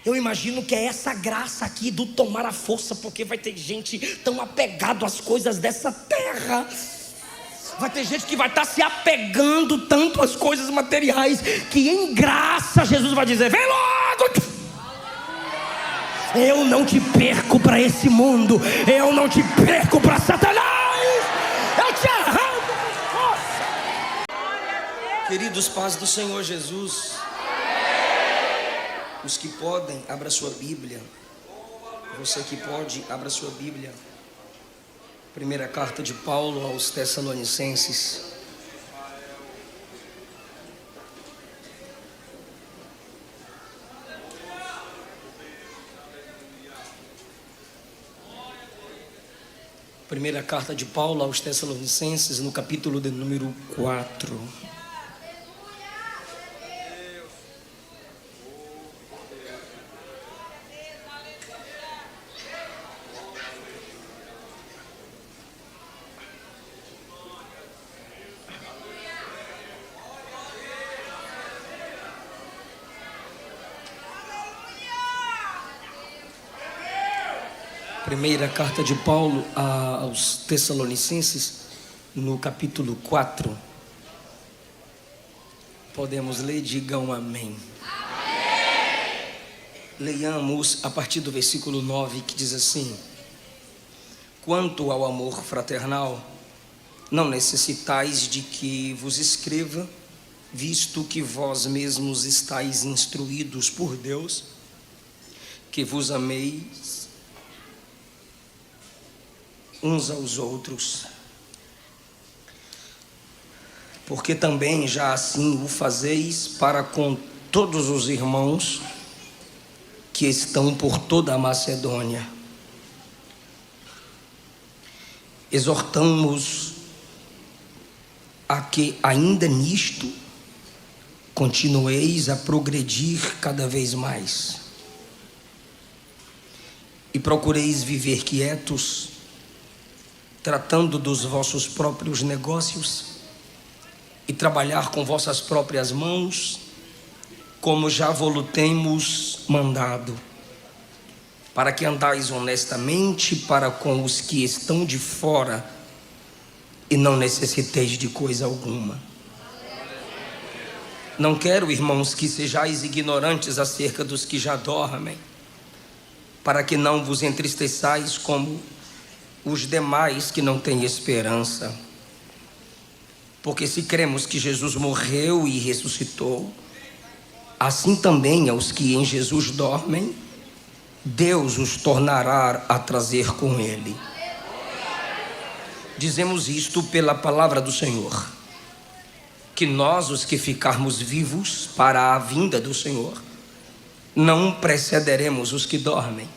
Eu imagino que é essa graça aqui do tomar a força, porque vai ter gente tão apegado às coisas dessa terra. Vai ter gente que vai estar se apegando tanto às coisas materiais, que em graça Jesus vai dizer: vem logo! Eu não te perco para esse mundo, eu não te perco para Satanás, eu te arranco com força. Queridos, paz do Senhor Jesus. Os que podem, abra sua Bíblia. Você que pode, abra sua Bíblia. Primeira carta de Paulo aos Tessalonicenses. Primeira carta de Paulo aos Tessalonicenses, no capítulo de número 4. Primeira carta de Paulo aos Tessalonicenses, no capítulo 4. Podemos ler, digam amém. Amém. Leiamos a partir do versículo 9, que diz assim: quanto ao amor fraternal, não necessitais de que vos escreva, visto que vós mesmos estáis instruídos por Deus, que vos ameis uns aos outros, porque também já assim o fazeis para com todos os irmãos que estão por toda a Macedônia. Exortamos a que ainda nisto continueis a progredir cada vez mais e procureis viver quietos, tratando dos vossos próprios negócios e trabalhar com vossas próprias mãos, como já vos temos mandado, para que andais honestamente para com os que estão de fora e não necessiteis de coisa alguma. Não quero, irmãos, que sejais ignorantes acerca dos que já dormem, para que não vos entristeçais como os demais que não têm esperança. Porque se cremos que Jesus morreu e ressuscitou, assim também aos que em Jesus dormem, Deus os tornará a trazer com Ele. Dizemos isto pela palavra do Senhor, que nós, os que ficarmos vivos para a vinda do Senhor, não precederemos os que dormem.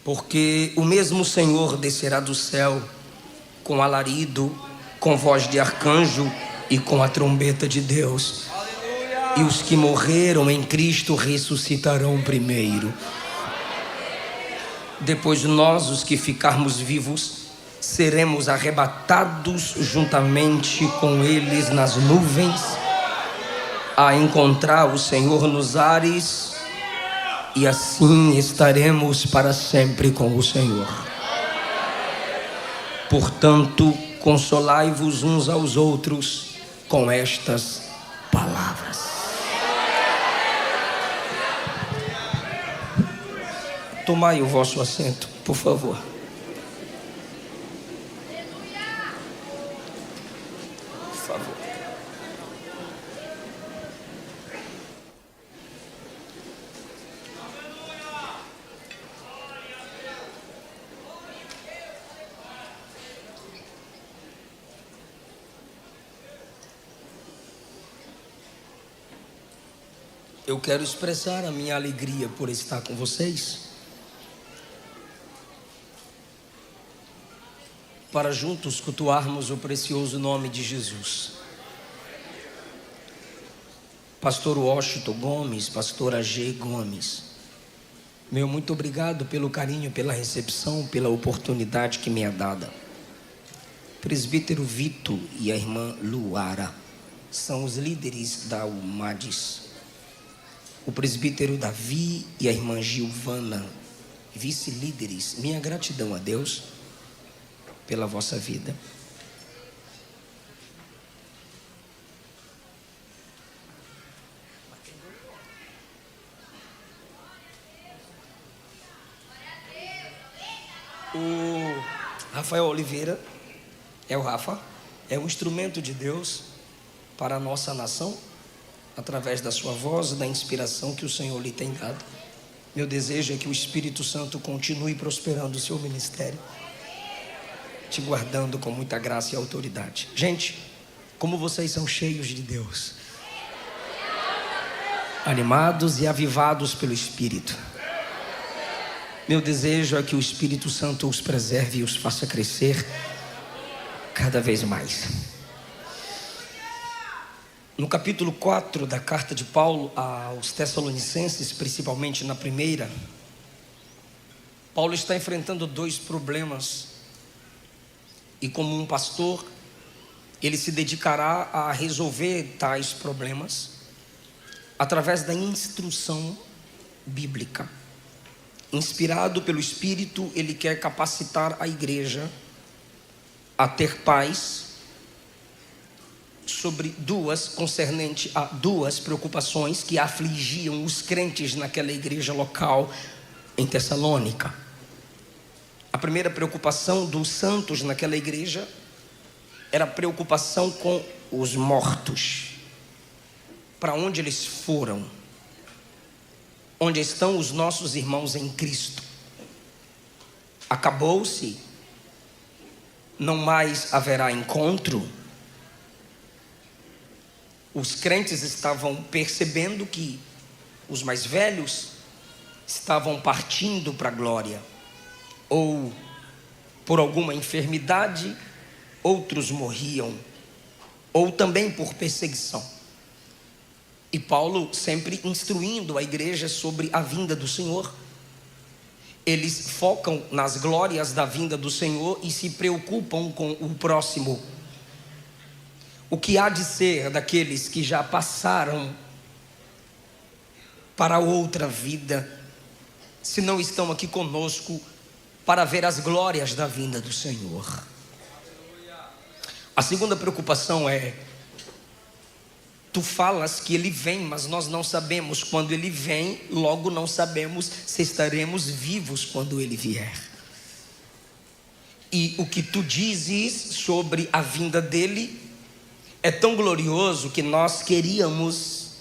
Porque o mesmo Senhor descerá do céu com alarido, com voz de arcanjo e com a trombeta de Deus. Aleluia! E os que morreram em Cristo ressuscitarão primeiro. Depois nós, os que ficarmos vivos, seremos arrebatados juntamente com eles nas nuvens, a encontrar o Senhor nos ares, e assim estaremos para sempre com o Senhor. Portanto, consolai-vos uns aos outros com estas palavras. Tomai o vosso assento, por favor. Por favor. Eu quero expressar a minha alegria por estar com vocês, para juntos cultuarmos o precioso nome de Jesus. Pastor Washington Gomes, pastora G. Gomes, meu muito obrigado pelo carinho, pela recepção, pela oportunidade que me é dada. Presbítero Vito e a irmã Luara são os líderes da UMADES. o presbítero Davi e a irmã Gilvana, vice-líderes. Minha gratidão a Deus pela vossa vida. O Rafael Oliveira é o Rafa, é um instrumento de Deus para a nossa nação, através da sua voz e da inspiração que o Senhor lhe tem dado. Meu desejo é que o Espírito Santo continue prosperando o seu ministério, te guardando com muita graça e autoridade. Gente, como vocês são cheios de Deus, animados e avivados pelo Espírito. Meu desejo é que o Espírito Santo os preserve e os faça crescer cada vez mais. No capítulo 4 da carta de Paulo aos Tessalonicenses, principalmente na primeira, Paulo está enfrentando dois problemas. E como um pastor, ele se dedicará a resolver tais problemas através da instrução bíblica. Inspirado pelo Espírito, ele quer capacitar a igreja a ter paz concernente a duas preocupações que afligiam os crentes naquela igreja local em Tessalônica. A primeira preocupação dos santos naquela igreja era a preocupação com os mortos. Para onde eles foram? Onde estão os nossos irmãos em Cristo? Acabou-se? Não mais haverá encontro? Os crentes estavam percebendo que os mais velhos estavam partindo para a glória, ou por alguma enfermidade, outros morriam, ou também por perseguição. E Paulo sempre instruindo a igreja sobre a vinda do Senhor. Eles focam nas glórias da vinda do Senhor e se preocupam com o próximo. O que há de ser daqueles que já passaram para outra vida, se não estão aqui conosco para ver as glórias da vinda do Senhor? A segunda preocupação é: tu falas que ele vem, mas nós não sabemos quando ele vem, logo não sabemos se estaremos vivos quando ele vier. E o que tu dizes sobre a vinda dele é tão glorioso que nós queríamos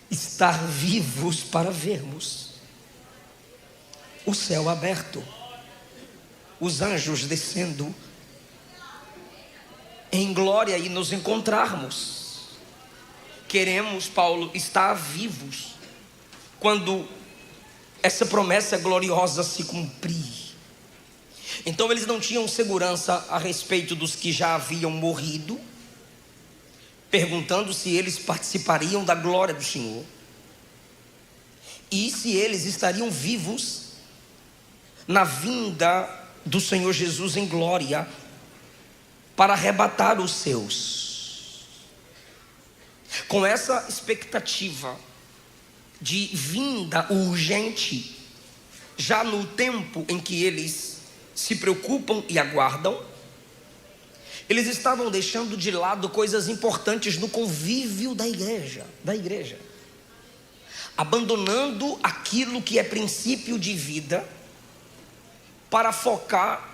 estar vivos para vermos o céu aberto, os anjos descendo em glória e nos encontrarmos. Queremos, Paulo, estar vivos quando essa promessa gloriosa se cumprir. Então eles não tinham segurança a respeito dos que já haviam morrido, perguntando se eles participariam da glória do Senhor e se eles estariam vivos na vinda do Senhor Jesus em glória para arrebatar os seus. Com essa expectativa de vinda urgente, já no tempo em que eles se preocupam e aguardam, eles estavam deixando de lado coisas importantes no convívio da igreja, abandonando aquilo que é princípio de vida para focar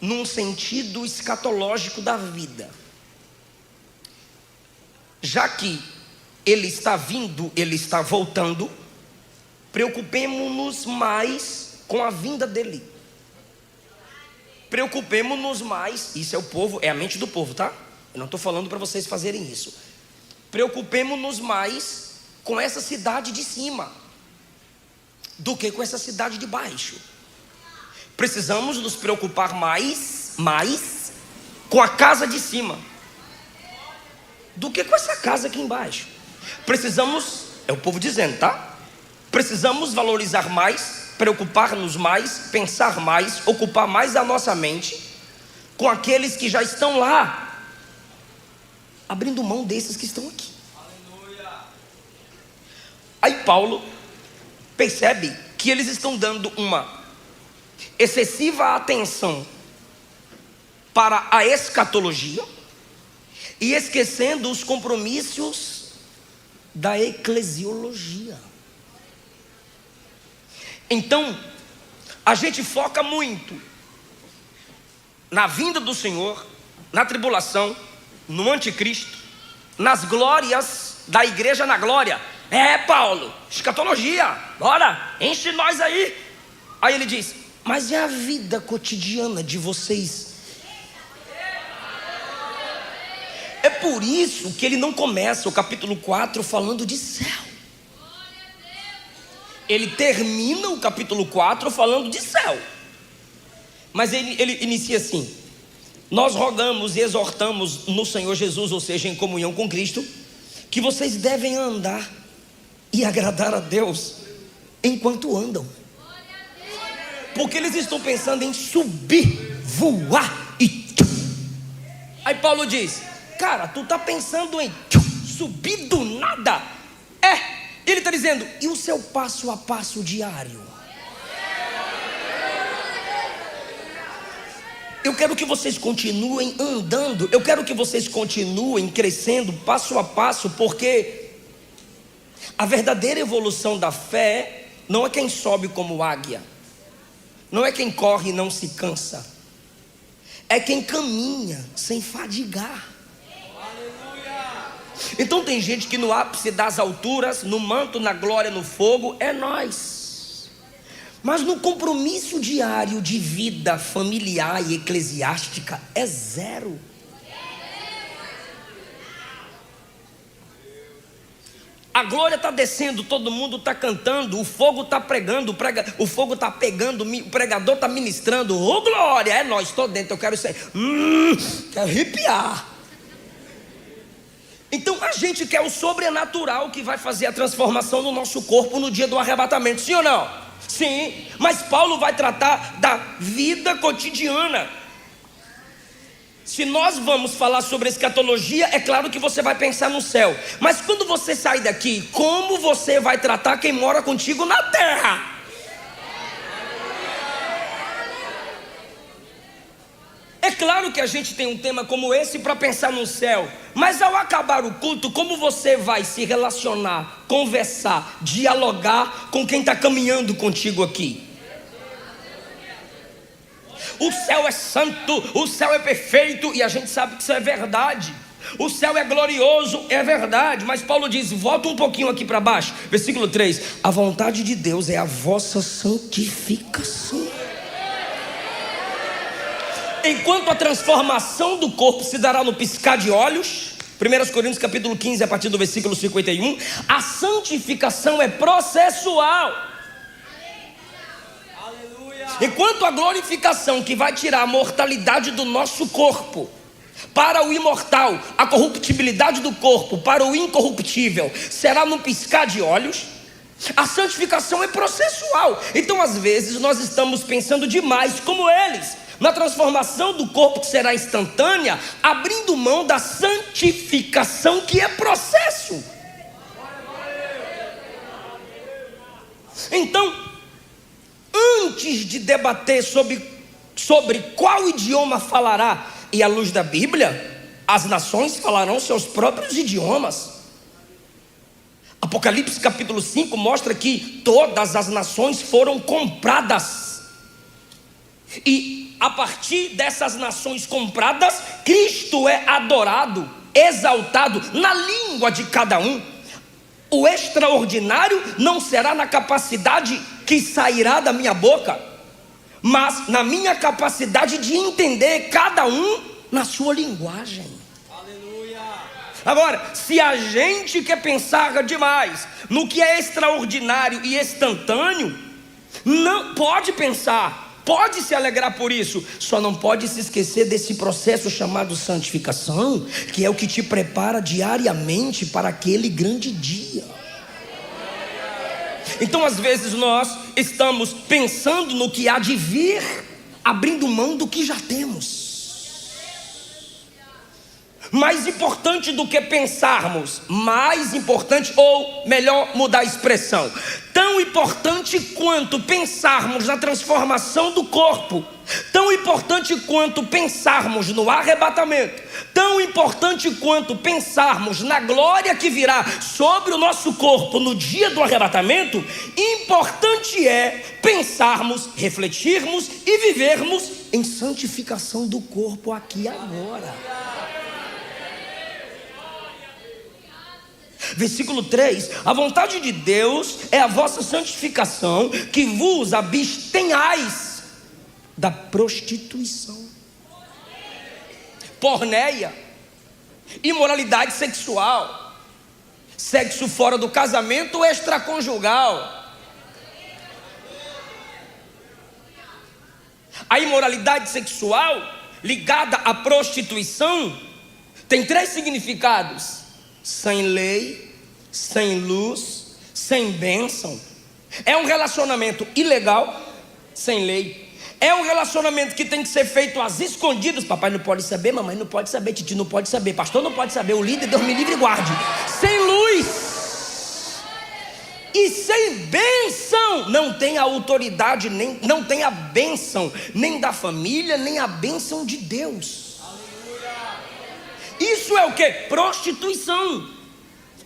num sentido escatológico da vida. Já que ele está vindo, ele está voltando, preocupemo-nos mais com a vinda dele. Preocupemo-nos mais, isso é o povo, é a mente do povo, tá? Eu não estou falando para vocês fazerem isso. Preocupemo-nos mais com essa cidade de cima do que com essa cidade de baixo. Precisamos nos preocupar mais com a casa de cima do que com essa casa aqui embaixo. Precisamos, é o povo dizendo, tá? Precisamos valorizar mais, preocupar-nos mais, pensar mais, ocupar mais a nossa mente com aqueles que já estão lá, abrindo mão desses que estão aqui. Aí Paulo percebe que eles estão dando uma excessiva atenção para a escatologia e esquecendo os compromissos da eclesiologia. Então, a gente foca muito na vinda do Senhor, na tribulação, no anticristo, nas glórias da igreja na glória. Paulo, escatologia, bora, enche nós aí. Aí ele diz: mas é a vida cotidiana de vocês. É por isso que ele não começa o capítulo 4 falando de céu. Ele termina o capítulo 4 falando de céu. Mas ele inicia assim: nós rogamos e exortamos no Senhor Jesus, ou seja, em comunhão com Cristo, que vocês devem andar e agradar a Deus enquanto andam. Porque eles estão pensando em subir, voar e... Aí Paulo diz: cara, tu está pensando em subir do nada? Ele está dizendo: e o seu passo a passo diário? Eu quero que vocês continuem andando, eu quero que vocês continuem crescendo passo a passo, porque a verdadeira evolução da fé não é quem sobe como águia, não é quem corre e não se cansa, é quem caminha sem fadigar. Então tem gente que no ápice das alturas, no manto, na glória, no fogo, é nós. Mas no compromisso diário de vida familiar e eclesiástica é zero. A glória está descendo, todo mundo está cantando, o fogo está pregando, o fogo está pegando, o pregador está ministrando. Ô glória, é nós, estou dentro, eu quero ser, quero arrepiar. Então a gente quer o sobrenatural que vai fazer a transformação do nosso corpo no dia do arrebatamento, sim ou não? Sim, mas Paulo vai tratar da vida cotidiana. Se nós vamos falar sobre escatologia, é claro que você vai pensar no céu. Mas quando você sair daqui, como você vai tratar quem mora contigo na terra? É claro que a gente tem um tema como esse para pensar no céu, mas ao acabar o culto, como você vai se relacionar, conversar, dialogar com quem está caminhando contigo aqui? O céu é santo, o céu é perfeito, e a gente sabe que isso é verdade. O céu é glorioso, é verdade, mas Paulo diz, volta um pouquinho aqui para baixo, versículo 3: a vontade de Deus é a vossa santificação. Enquanto a transformação do corpo se dará no piscar de olhos, 1 Coríntios capítulo 15, a partir do versículo 51, a santificação é processual. Enquanto a glorificação, que vai tirar a mortalidade do nosso corpo para o imortal, a corruptibilidade do corpo para o incorruptível, será no piscar de olhos, a santificação é processual. Então às vezes nós estamos pensando demais como eles na transformação do corpo, que será instantânea, abrindo mão da santificação, que é processo. Então, antes de debater sobre qual idioma falará, e à luz da Bíblia, as nações falarão seus próprios idiomas. Apocalipse capítulo 5 mostra que todas as nações foram compradas, e a partir dessas nações compradas, Cristo é adorado, exaltado na língua de cada um. O extraordinário não será na capacidade que sairá da minha boca, mas na minha capacidade de entender cada um na sua linguagem. Aleluia. Agora, se a gente quer pensar demais no que é extraordinário e instantâneo, não pode pensar, pode se alegrar por isso, só não pode se esquecer desse processo chamado santificação, que é o que te prepara diariamente para aquele grande dia. Então às vezes nós estamos pensando no que há de vir, abrindo mão do que já temos. Mais importante do que pensarmos, mais importante, ou melhor, mudar a expressão, tão importante quanto pensarmos na transformação do corpo, tão importante quanto pensarmos no arrebatamento, tão importante quanto pensarmos na glória que virá sobre o nosso corpo no dia do arrebatamento, importante é pensarmos, refletirmos e vivermos em santificação do corpo aqui e agora. Versículo 3: a vontade de Deus é a vossa santificação, que vos abstenhais da prostituição, porneia, imoralidade sexual, sexo fora do casamento extraconjugal. A imoralidade sexual ligada à prostituição tem 3 significados: sem lei, sem luz, sem bênção. É um relacionamento ilegal, sem lei. É um relacionamento que tem que ser feito às escondidas. Papai não pode saber, mamãe não pode saber, titi não pode saber, pastor não pode saber, o líder, Deus me livre e guarde. Sem luz e sem bênção. Não tem a autoridade, nem, não tem a bênção nem da família, nem a bênção de Deus. Isso é o que? Prostituição.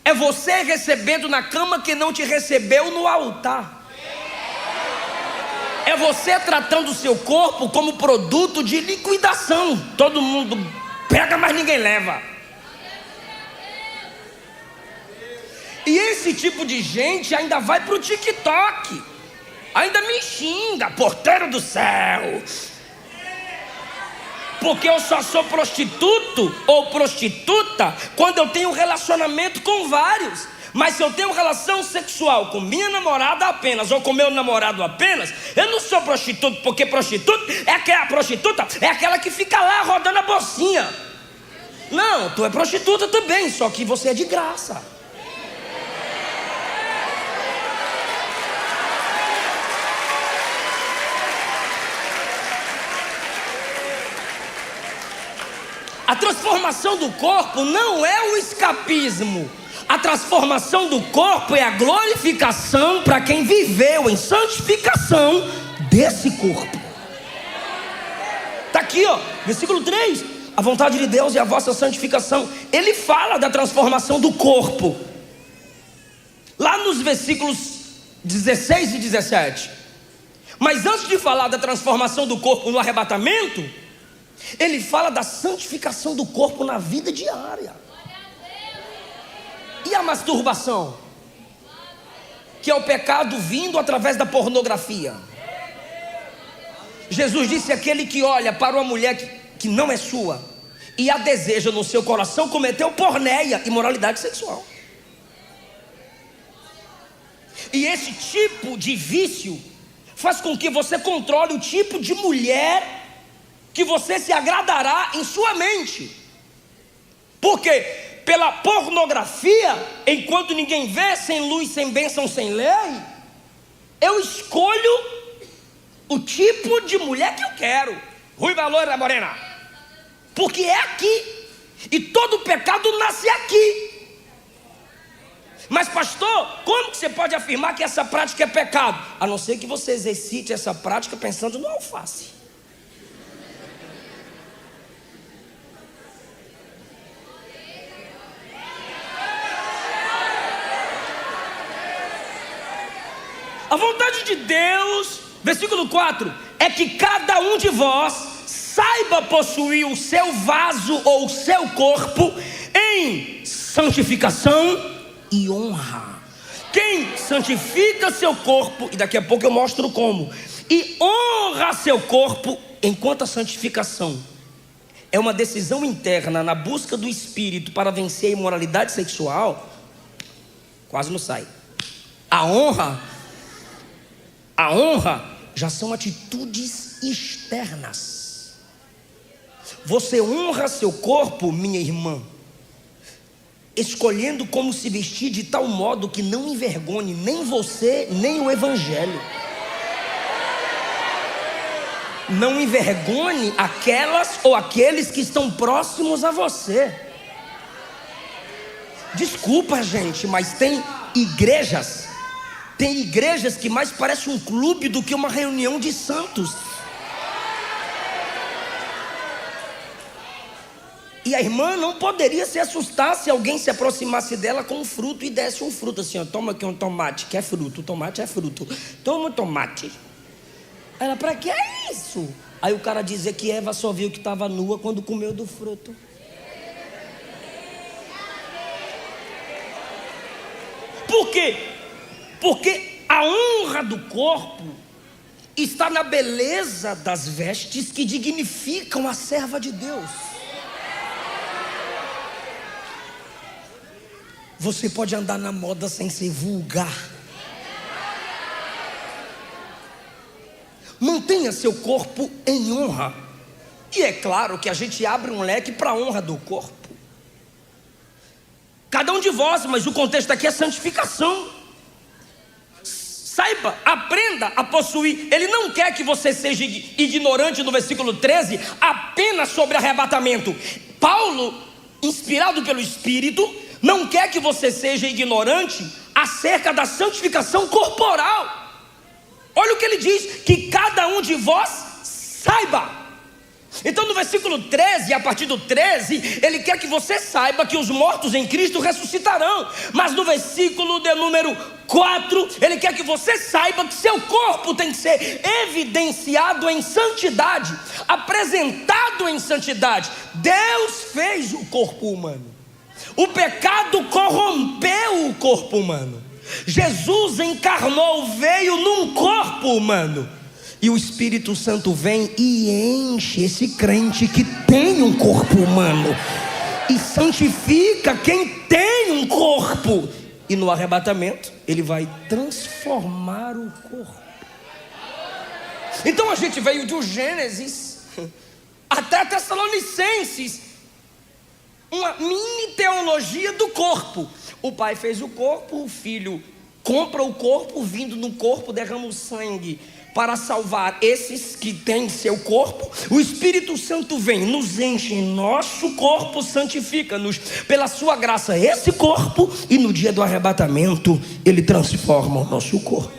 É você recebendo na cama quem não te recebeu no altar. É você tratando o seu corpo como produto de liquidação. Todo mundo pega, mas ninguém leva. E esse tipo de gente ainda vai para o TikTok, ainda me xinga, porteiro do céu, porque eu só sou prostituto ou prostituta quando eu tenho relacionamento com vários. Mas se eu tenho relação sexual com minha namorada apenas, ou com meu namorado apenas, eu não sou prostituto, porque prostituta é aquela que fica lá rodando a bolsinha. Não, tu é prostituta também, só que você é de graça. A transformação do corpo não é o escapismo. A transformação do corpo é a glorificação para quem viveu em santificação desse corpo. Está aqui, ó, versículo 3. A vontade de Deus é a vossa santificação. Ele fala da transformação do corpo lá nos versículos 16 e 17. Mas antes de falar da transformação do corpo no arrebatamento, ele fala da santificação do corpo na vida diária. E a masturbação, que é o pecado vindo através da pornografia. Jesus disse: aquele que olha para uma mulher que não é sua e a deseja no seu coração, cometeu porneia, imoralidade sexual. E esse tipo de vício faz com que você controle o tipo de mulher que você se agradará em sua mente. Porque pela pornografia, enquanto ninguém vê, sem luz, sem bênção, sem lei, eu escolho o tipo de mulher que eu quero. Ruiva, loira, morena. Porque é aqui. E todo pecado nasce aqui. Mas pastor, como que você pode afirmar que essa prática é pecado? A não ser que você exercite essa prática pensando no alface. A vontade de Deus, versículo 4, é que cada um de vós saiba possuir o seu vaso ou o seu corpo em santificação e honra. Quem santifica seu corpo, e daqui a pouco eu mostro como, e honra seu corpo enquanto a santificação é uma decisão interna na busca do Espírito para vencer a imoralidade sexual, quase não sai. A honra já são atitudes externas. Você honra seu corpo, minha irmã, escolhendo como se vestir de tal modo que não envergonhe nem você, nem o evangelho. Não envergonhe aquelas ou aqueles que estão próximos a você. Desculpa, gente, mas tem igrejas que mais parece um clube do que uma reunião de santos. E a irmã não poderia se assustar se alguém se aproximasse dela com um fruto e desse um fruto assim, ó, toma aqui um tomate, que é fruto, o tomate é fruto, toma um tomate. Ela, para que é isso? Aí o cara dizia que Eva só viu que estava nua quando comeu do fruto. Por quê? Porque a honra do corpo está na beleza das vestes que dignificam a serva de Deus. Você pode andar na moda sem ser vulgar. Mantenha seu corpo em honra. E é claro que a gente abre um leque para a honra do corpo. Cada um de vós, mas o contexto aqui é santificação. Saiba, aprenda a possuir. Ele não quer que você seja ignorante no versículo 13, apenas sobre arrebatamento. Paulo, inspirado pelo Espírito, não quer que você seja ignorante acerca da santificação corporal. Olha o que ele diz, que cada um de vós saiba. Então no versículo 13, a partir do 13, ele quer que você saiba que os mortos em Cristo ressuscitarão. Mas no versículo de número 4, ele quer que você saiba que seu corpo tem que ser evidenciado em santidade, apresentado em santidade. Deus fez o corpo humano. O pecado corrompeu o corpo humano. Jesus encarnou, veio num corpo humano. E o Espírito Santo vem e enche esse crente que tem um corpo humano e santifica quem tem um corpo. E no arrebatamento ele vai transformar o corpo. Então a gente veio do Gênesis até Tessalonicenses, uma mini teologia do corpo. O pai fez o corpo, o filho compra o corpo, vindo no corpo derrama o sangue para salvar esses que têm seu corpo. O Espírito Santo vem, nos enche em nosso corpo, santifica-nos pela sua graça esse corpo, e no dia do arrebatamento ele transforma o nosso corpo.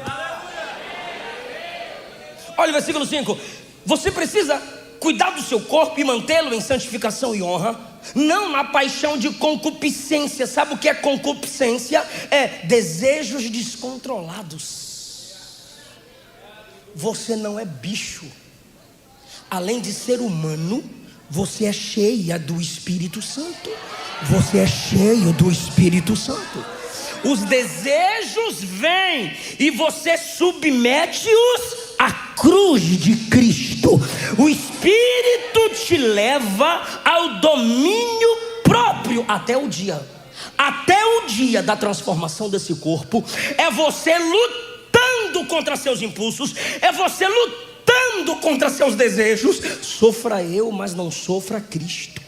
Olha o versículo 5. Você precisa cuidar do seu corpo e mantê-lo em santificação e honra, não na paixão de concupiscência. Sabe o que é concupiscência? É desejos descontrolados. Você não é bicho. Além de ser humano, você é cheia do Espírito Santo. Você é cheio do Espírito Santo. Os desejos vêm e você submete-os à cruz de Cristo. O Espírito te leva ao domínio próprio até o dia da transformação desse corpo. É você lutando contra seus impulsos, é você lutando contra seus desejos. Sofra eu, mas não sofra Cristo.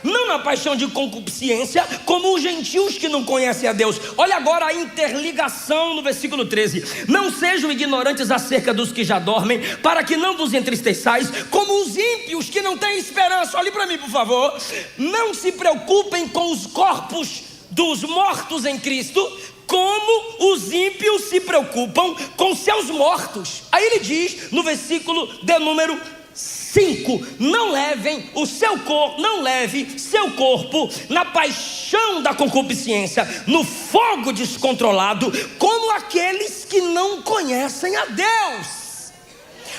Não na paixão de concupiscência, como os gentios que não conhecem a Deus. Olha agora a interligação no versículo 13. Não sejam ignorantes acerca dos que já dormem, para que não vos entristeçais, como os ímpios que não têm esperança. Olhe para mim, por favor. Não se preocupem com os corpos dos mortos em Cristo, como os ímpios se preocupam com seus mortos. Aí ele diz no versículo de número 5: não leve seu corpo na paixão da concupiscência, no fogo descontrolado, como aqueles que não conhecem a Deus.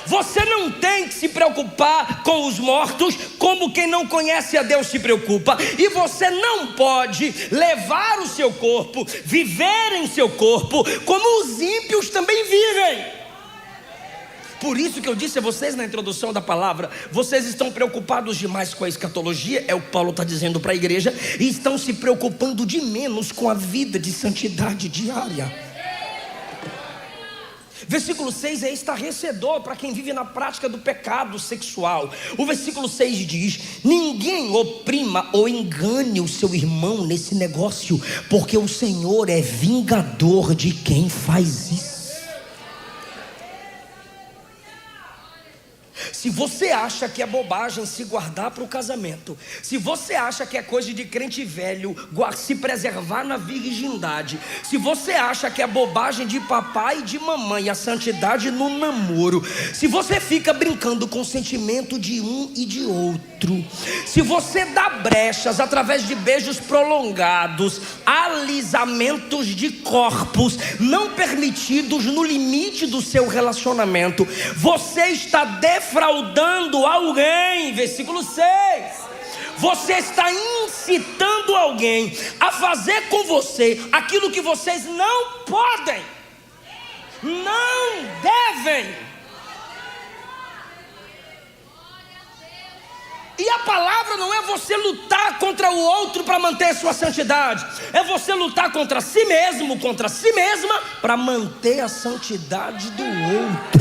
Você não tem que se preocupar com os mortos como quem não conhece a Deus se preocupa. E você não pode levar o seu corpo, viver em seu corpo, como os ímpios também vivem. Por isso que eu disse a vocês na introdução da palavra, vocês estão preocupados demais com a escatologia, é o que Paulo está dizendo para a igreja, e estão se preocupando de menos com a vida de santidade diária. Versículo 6 é estarrecedor para quem vive na prática do pecado sexual. O versículo 6 diz: ninguém oprima ou engane o seu irmão nesse negócio, porque o Senhor é vingador de quem faz isso. Se você acha que é bobagem se guardar para o casamento, se você acha que é coisa de crente velho se preservar na virgindade, se você acha que é bobagem de papai e de mamãe a santidade no namoro, se você fica brincando com o sentimento de um e de outro, se você dá brechas através de beijos prolongados, alisamentos de corpos não permitidos no limite do seu relacionamento, você está defraudando alguém. Versículo 6. Você está incitando alguém a fazer com você aquilo que vocês não podem, não devem. E a palavra não é você lutar contra o outro para manter a sua santidade, é você lutar contra si mesmo, contra si mesma, para manter a santidade do outro.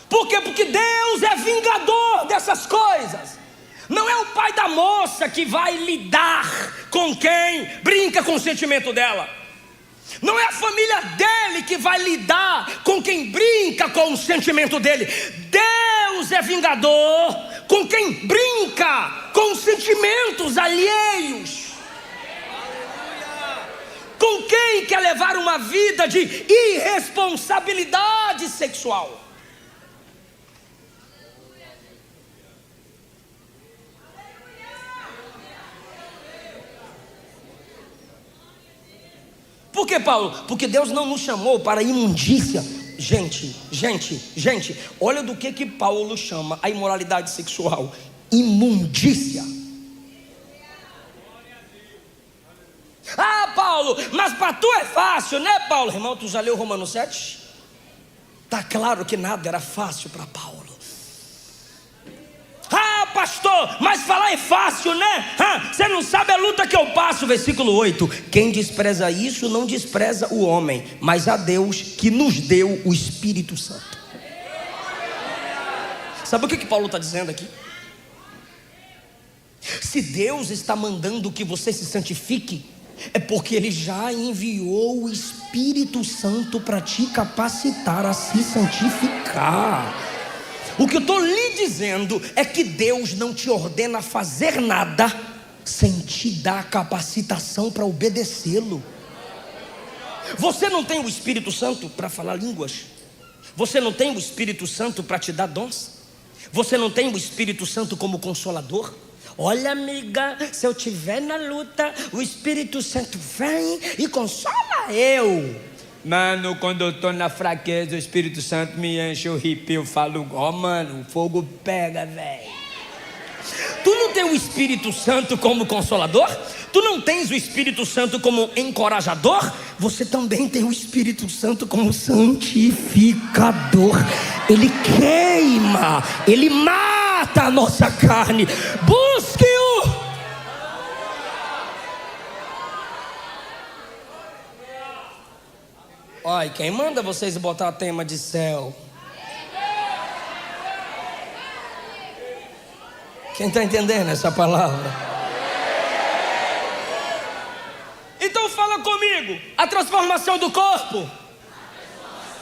Por quê? Porque Deus é vingador dessas coisas. Não é o pai da moça que vai lidar com quem brinca com o sentimento dela. Não é a família dele que vai lidar com quem brinca com o sentimento dele. Deus é vingador com quem brinca com os sentimentos alheios. Com quem quer levar uma vida de irresponsabilidade sexual. Por que, Paulo? Porque Deus não nos chamou para imundícia. Gente, olha do que Paulo chama a imoralidade sexual: imundícia. Ah, Paulo, mas para tu é fácil, né, Paulo? Irmão, tu já leu Romanos 7? Está claro que nada era fácil para Paulo. Ah, pastor, mas falar é fácil, né? Você não sabe a luta que eu passo. Versículo 8: quem despreza isso não despreza o homem, mas a Deus que nos deu o Espírito Santo. Sabe o que Paulo está dizendo aqui? Se Deus está mandando que você se santifique, é porque Ele já enviou o Espírito Santo para te capacitar a se santificar. O que eu estou lhe dizendo é que Deus não te ordena fazer nada sem te dar capacitação para obedecê-lo. Você não tem o Espírito Santo para falar línguas. Você não tem o Espírito Santo para te dar dons. Você não tem o Espírito Santo como consolador. Olha, amiga, se eu estiver na luta, o Espírito Santo vem e consola eu. Mano, quando eu tô na fraqueza, o Espírito Santo me enche o arrepio. Eu falo, mano, o fogo pega, velho. Tu não tem o Espírito Santo como consolador? Tu não tens o Espírito Santo como encorajador? Você também tem o Espírito Santo como santificador. Ele queima, ele mata a nossa carne. Busque-o. Olha, quem manda vocês botar tema de céu? Quem está entendendo essa palavra? Então fala comigo. A transformação do corpo.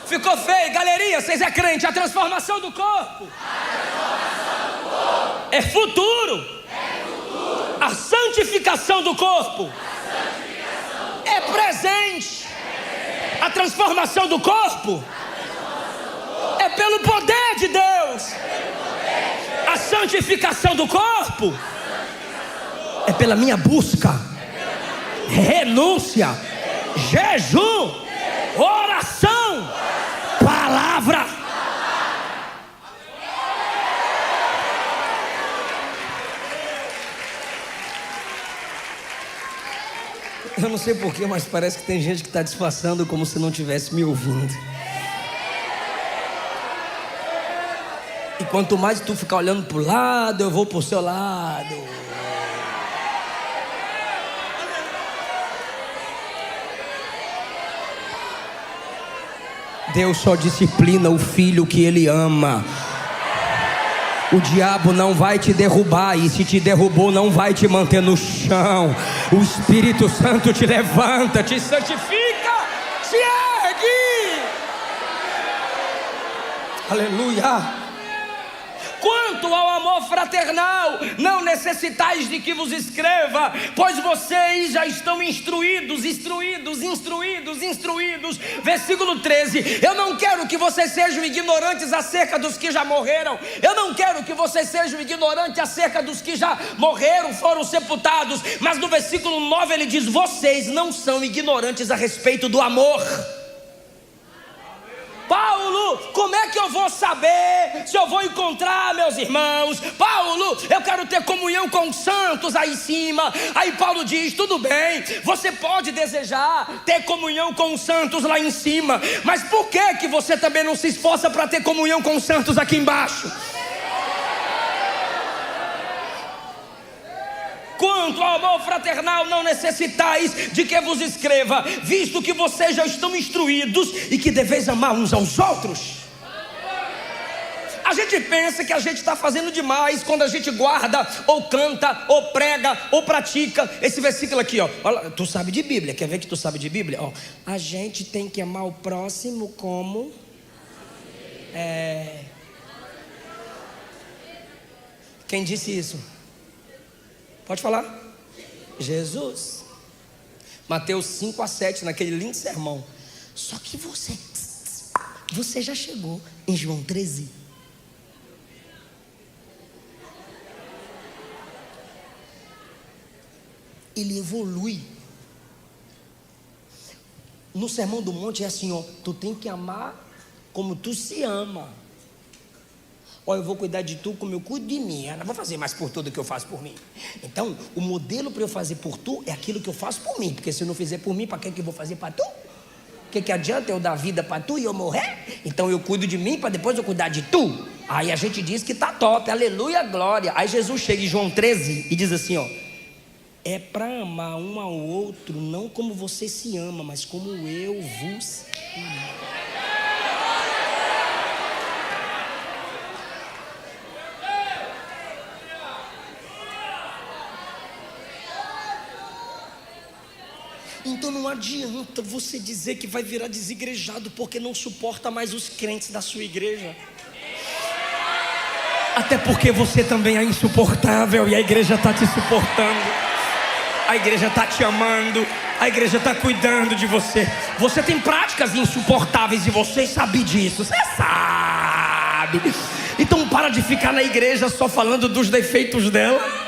Ficou feio, galerinha, vocês é crente. A transformação do corpo. É futuro. A santificação do corpo é presente. A transformação do corpo é pelo poder de Deus. A santificação do corpo é pela minha busca, renúncia, jejum, oração, palavra. Eu não sei porquê, mas parece que tem gente que está disfarçando como se não estivesse me ouvindo. E quanto mais tu ficar olhando para o lado, eu vou para o seu lado. Deus só disciplina o filho que Ele ama. O diabo não vai te derrubar, e se te derrubou não vai te manter no chão. O Espírito Santo te levanta, te santifica. se ergue. Aleluia. Quanto ao amor fraternal, não necessitais de que vos escreva, pois vocês já estão instruídos. Versículo 13: eu não quero que vocês sejam ignorantes acerca dos que já morreram. Eu não quero que vocês sejam ignorantes acerca dos que já morreram, foram sepultados. Mas no versículo 9 ele diz: vocês não são ignorantes a respeito do amor. Paulo, como é que eu vou saber se eu vou encontrar meus irmãos? Paulo, eu quero ter comunhão com os santos aí em cima. Aí Paulo diz: tudo bem, você pode desejar ter comunhão com os santos lá em cima, mas por que você também não se esforça para ter comunhão com os santos aqui embaixo? Quanto ao amor fraternal, não necessitais de que vos escreva, visto que vocês já estão instruídos e que deveis amar uns aos outros. A gente pensa que a gente está fazendo demais quando a gente guarda, ou canta, ou prega, ou pratica esse versículo aqui, ó. Olha, tu sabe de Bíblia, quer ver que tu sabe de Bíblia? Ó, a gente tem que amar o próximo como... Quem disse isso? Pode falar. Jesus. Mateus 5-7, naquele lindo sermão. Só que você já chegou em João 13. Ele evolui. No Sermão do Monte é assim, ó: tu tem que amar como tu se ama. Ó, eu vou cuidar de tu como eu cuido de mim. Eu não vou fazer mais por tu do que eu faço por mim. Então, o modelo para eu fazer por tu é aquilo que eu faço por mim. Porque se eu não fizer por mim, para que eu vou fazer para tu? O que adianta eu dar vida para tu e eu morrer? Então eu cuido de mim para depois eu cuidar de tu. Aí a gente diz que tá top, aleluia, glória. Aí Jesus chega em João 13 e diz assim, ó: é para amar um ao outro, não como você se ama, mas como eu vos amo. Então não adianta você dizer que vai virar desigrejado porque não suporta mais os crentes da sua igreja. Até porque você também é insuportável e a igreja está te suportando. A igreja está te amando. A igreja está cuidando de você. Você tem práticas insuportáveis e você sabe disso. Você sabe. Então para de ficar na igreja só falando dos defeitos dela.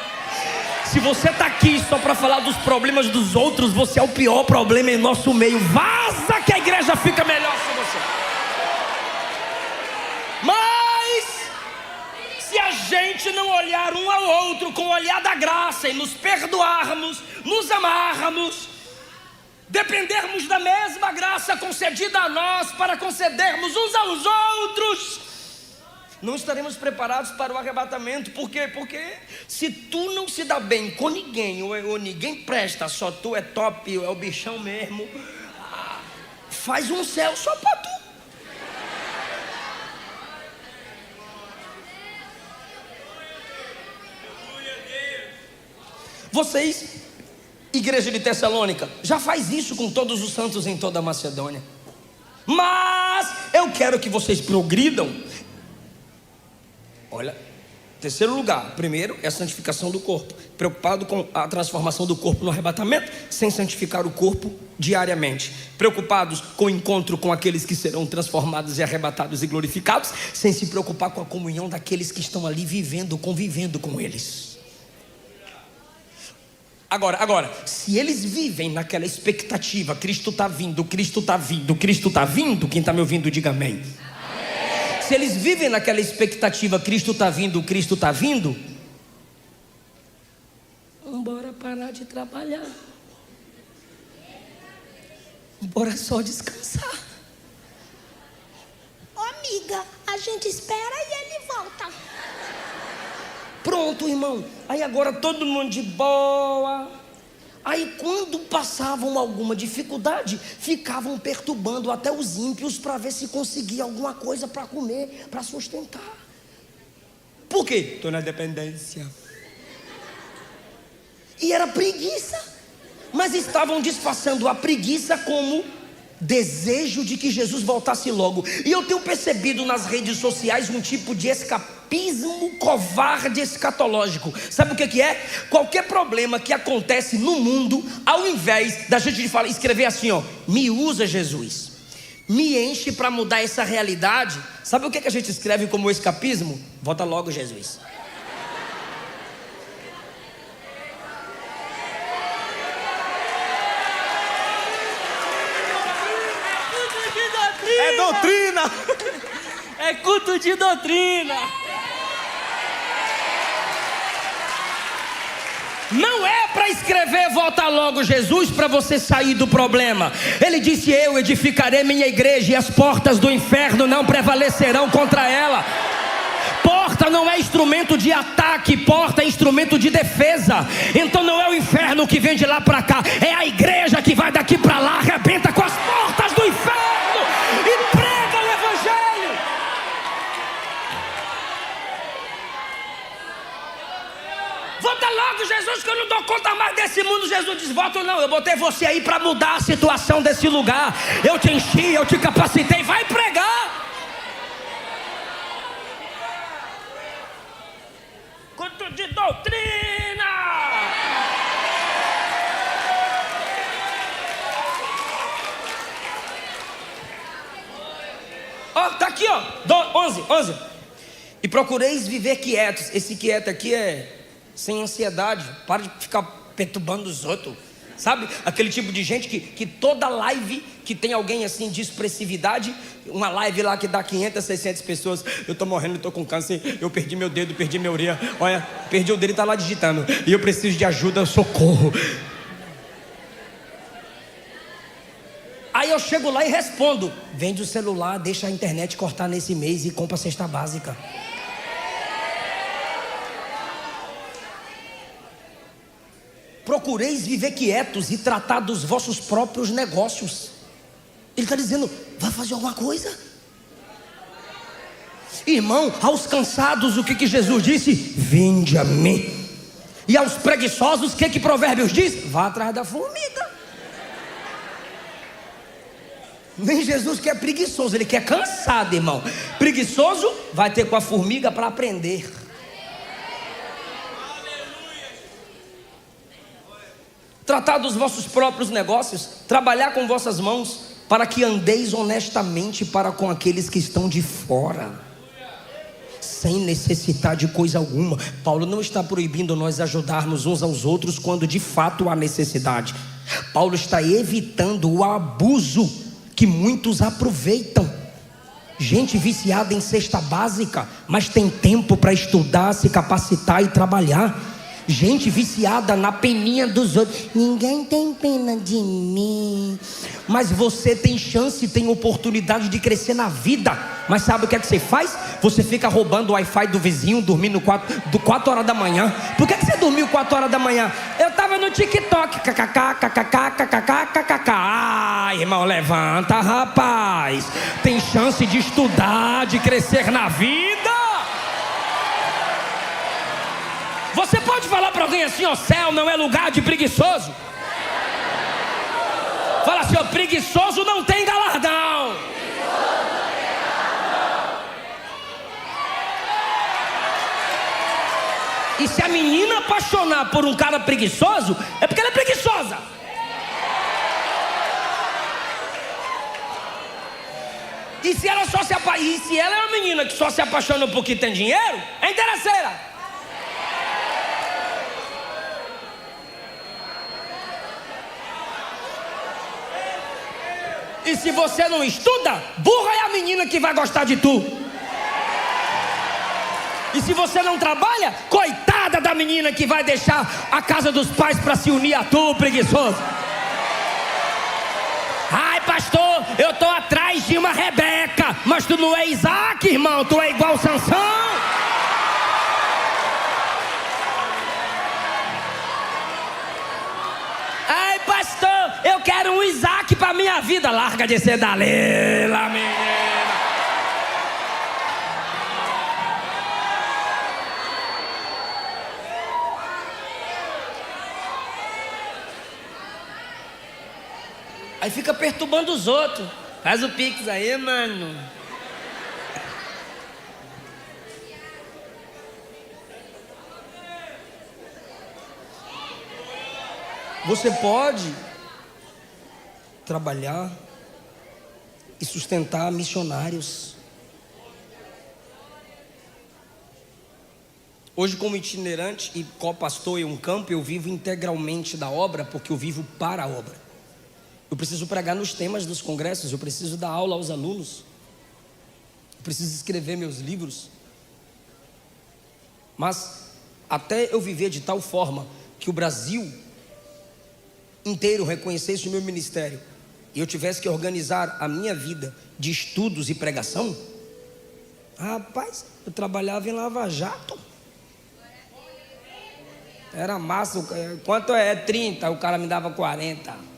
Se você está aqui só para falar dos problemas dos outros, você é o pior problema em nosso meio. Vaza que a igreja fica melhor sem você. Mas se a gente não olhar um ao outro com o olhar da graça e nos perdoarmos, nos amarmos, dependermos da mesma graça concedida a nós para concedermos uns aos outros, não estaremos preparados para o arrebatamento. Por quê? Porque se tu não se dá bem com ninguém, ou ninguém presta, só tu é top, é o bichão mesmo, faz um céu só para tu. Vocês, igreja de Tessalônica, já faz isso com todos os santos em toda a Macedônia. Mas eu quero que vocês progridam. Olha, terceiro lugar, primeiro é a santificação do corpo. Preocupado com a transformação do corpo no arrebatamento, sem santificar o corpo diariamente. Preocupados com o encontro com aqueles que serão transformados e arrebatados e glorificados, sem se preocupar com a comunhão daqueles que estão ali vivendo, convivendo com eles. Agora, se eles vivem naquela expectativa, Cristo está vindo, Cristo está vindo, Cristo está vindo, quem está me ouvindo diga amém. Se eles vivem naquela expectativa, Cristo está vindo, Cristo está vindo, bora parar de trabalhar, bora só descansar. Ô amiga, a gente espera e ele volta. Pronto, irmão. Aí agora todo mundo de boa. Aí quando passavam alguma dificuldade, ficavam perturbando até os ímpios para ver se conseguia alguma coisa para comer, para sustentar. Por quê? Estou na dependência. E era preguiça. Mas estavam disfarçando a preguiça como desejo de que Jesus voltasse logo. E eu tenho percebido nas redes sociais um tipo de escapismo covarde escatológico. Sabe o que é? Qualquer problema que acontece no mundo, ao invés da gente escrever assim, ó, me usa Jesus, me enche para mudar essa realidade, sabe o que a gente escreve como escapismo? Volta logo Jesus. É doutrina! É culto de doutrina. Não é para escrever volta logo Jesus para você sair do problema. Ele disse: eu edificarei minha igreja e as portas do inferno não prevalecerão contra ela. Porta não é instrumento de ataque, porta é instrumento de defesa. Então não é o inferno que vem de lá para cá, é a igreja que vai daqui para lá, arrebenta com as portas do inferno e prega o evangelho. Volta logo Jesus, que eu não dou conta mais desse mundo. Jesus diz: volta não, eu botei você aí para mudar a situação desse lugar. Eu te enchi, eu te capacitei, vai pregar. Culto de doutrina. Ó, tá aqui, ó, 11. E procureis viver quietos. Esse quieto aqui é sem ansiedade. Para de ficar perturbando os outros. Sabe? Aquele tipo de gente que toda live que tem alguém assim de expressividade, uma live lá que dá 500, 600 pessoas, eu tô morrendo, eu tô com câncer, eu perdi meu dedo, perdi minha orelha, olha, perdi o dedo e tá lá digitando, e eu preciso de ajuda, socorro. Aí eu chego lá e respondo: vende o celular, deixa a internet cortar nesse mês e compra a cesta básica. Procureis viver quietos e tratar dos vossos próprios negócios. Ele está dizendo: vai fazer alguma coisa? Irmão, aos cansados, o que Jesus disse? Vinde a mim. E aos preguiçosos, o que Provérbios diz? Vá atrás da formiga. Nem Jesus quer preguiçoso, ele quer cansado, irmão. Preguiçoso vai ter com a formiga para aprender. Tratar dos vossos próprios negócios, trabalhar com vossas mãos, para que andeis honestamente para com aqueles que estão de fora, sem necessitar de coisa alguma. Paulo não está proibindo nós ajudarmos uns aos outros quando de fato há necessidade. Paulo está evitando o abuso que muitos aproveitam. Gente viciada em cesta básica, mas tem tempo para estudar, se capacitar e trabalhar. Gente viciada na peninha dos outros. Ninguém tem pena de mim. Mas você tem chance, tem oportunidade de crescer na vida. Mas sabe o que é que você faz? Você fica roubando o Wi-Fi do vizinho, dormindo 4 horas da manhã. Por que você dormiu 4 horas da manhã? Eu estava no TikTok. KKK. Ah, irmão, levanta, rapaz. Tem chance de estudar, de crescer na vida. Você pode falar para alguém assim: ó, céu não é lugar de preguiçoso. Fala assim: ó, preguiçoso não tem galardão. E se a menina apaixonar por um cara preguiçoso, é porque ela é preguiçosa. E se ela é uma menina que só se apaixona porque tem dinheiro, é interesseira. E se você não estuda, burra é a menina que vai gostar de tu. E se você não trabalha, coitada da menina que vai deixar a casa dos pais para se unir a tu, preguiçoso. Ai, pastor, eu tô atrás de uma Rebeca. Mas tu não é Isaac, irmão, tu é igual Sansão. Ai, pastor, eu quero um Isaac para minha vida. Larga de ser da lela, menina. Aí fica perturbando os outros. Faz o Pix aí, mano. Você pode trabalhar e sustentar missionários. Hoje, como itinerante e co-pastor em um campo, eu vivo integralmente da obra, porque eu vivo para a obra. Eu preciso pregar nos temas dos congressos, eu preciso dar aula aos alunos, eu preciso escrever meus livros. Mas até eu viver de tal forma que o Brasil inteiro reconhecesse o meu ministério e eu tivesse que organizar a minha vida de estudos e pregação, rapaz, eu trabalhava em Lava Jato. Era massa. Quanto é 30? O cara me dava 40.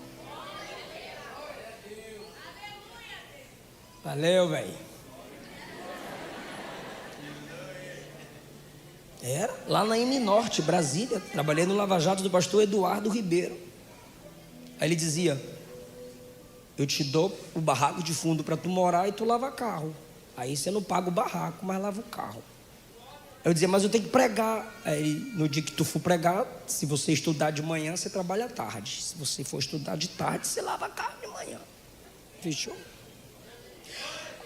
Valeu, velho. Era lá na M Norte, Brasília. Trabalhei no Lava Jato do pastor Eduardo Ribeiro. Aí ele dizia: eu te dou o barraco de fundo para tu morar e tu lava carro. Aí você não paga o barraco, mas lava o carro. Eu dizia: mas eu tenho que pregar. Aí no dia que tu for pregar, se você estudar de manhã, você trabalha à tarde. Se você for estudar de tarde, você lava carro de manhã. Fechou?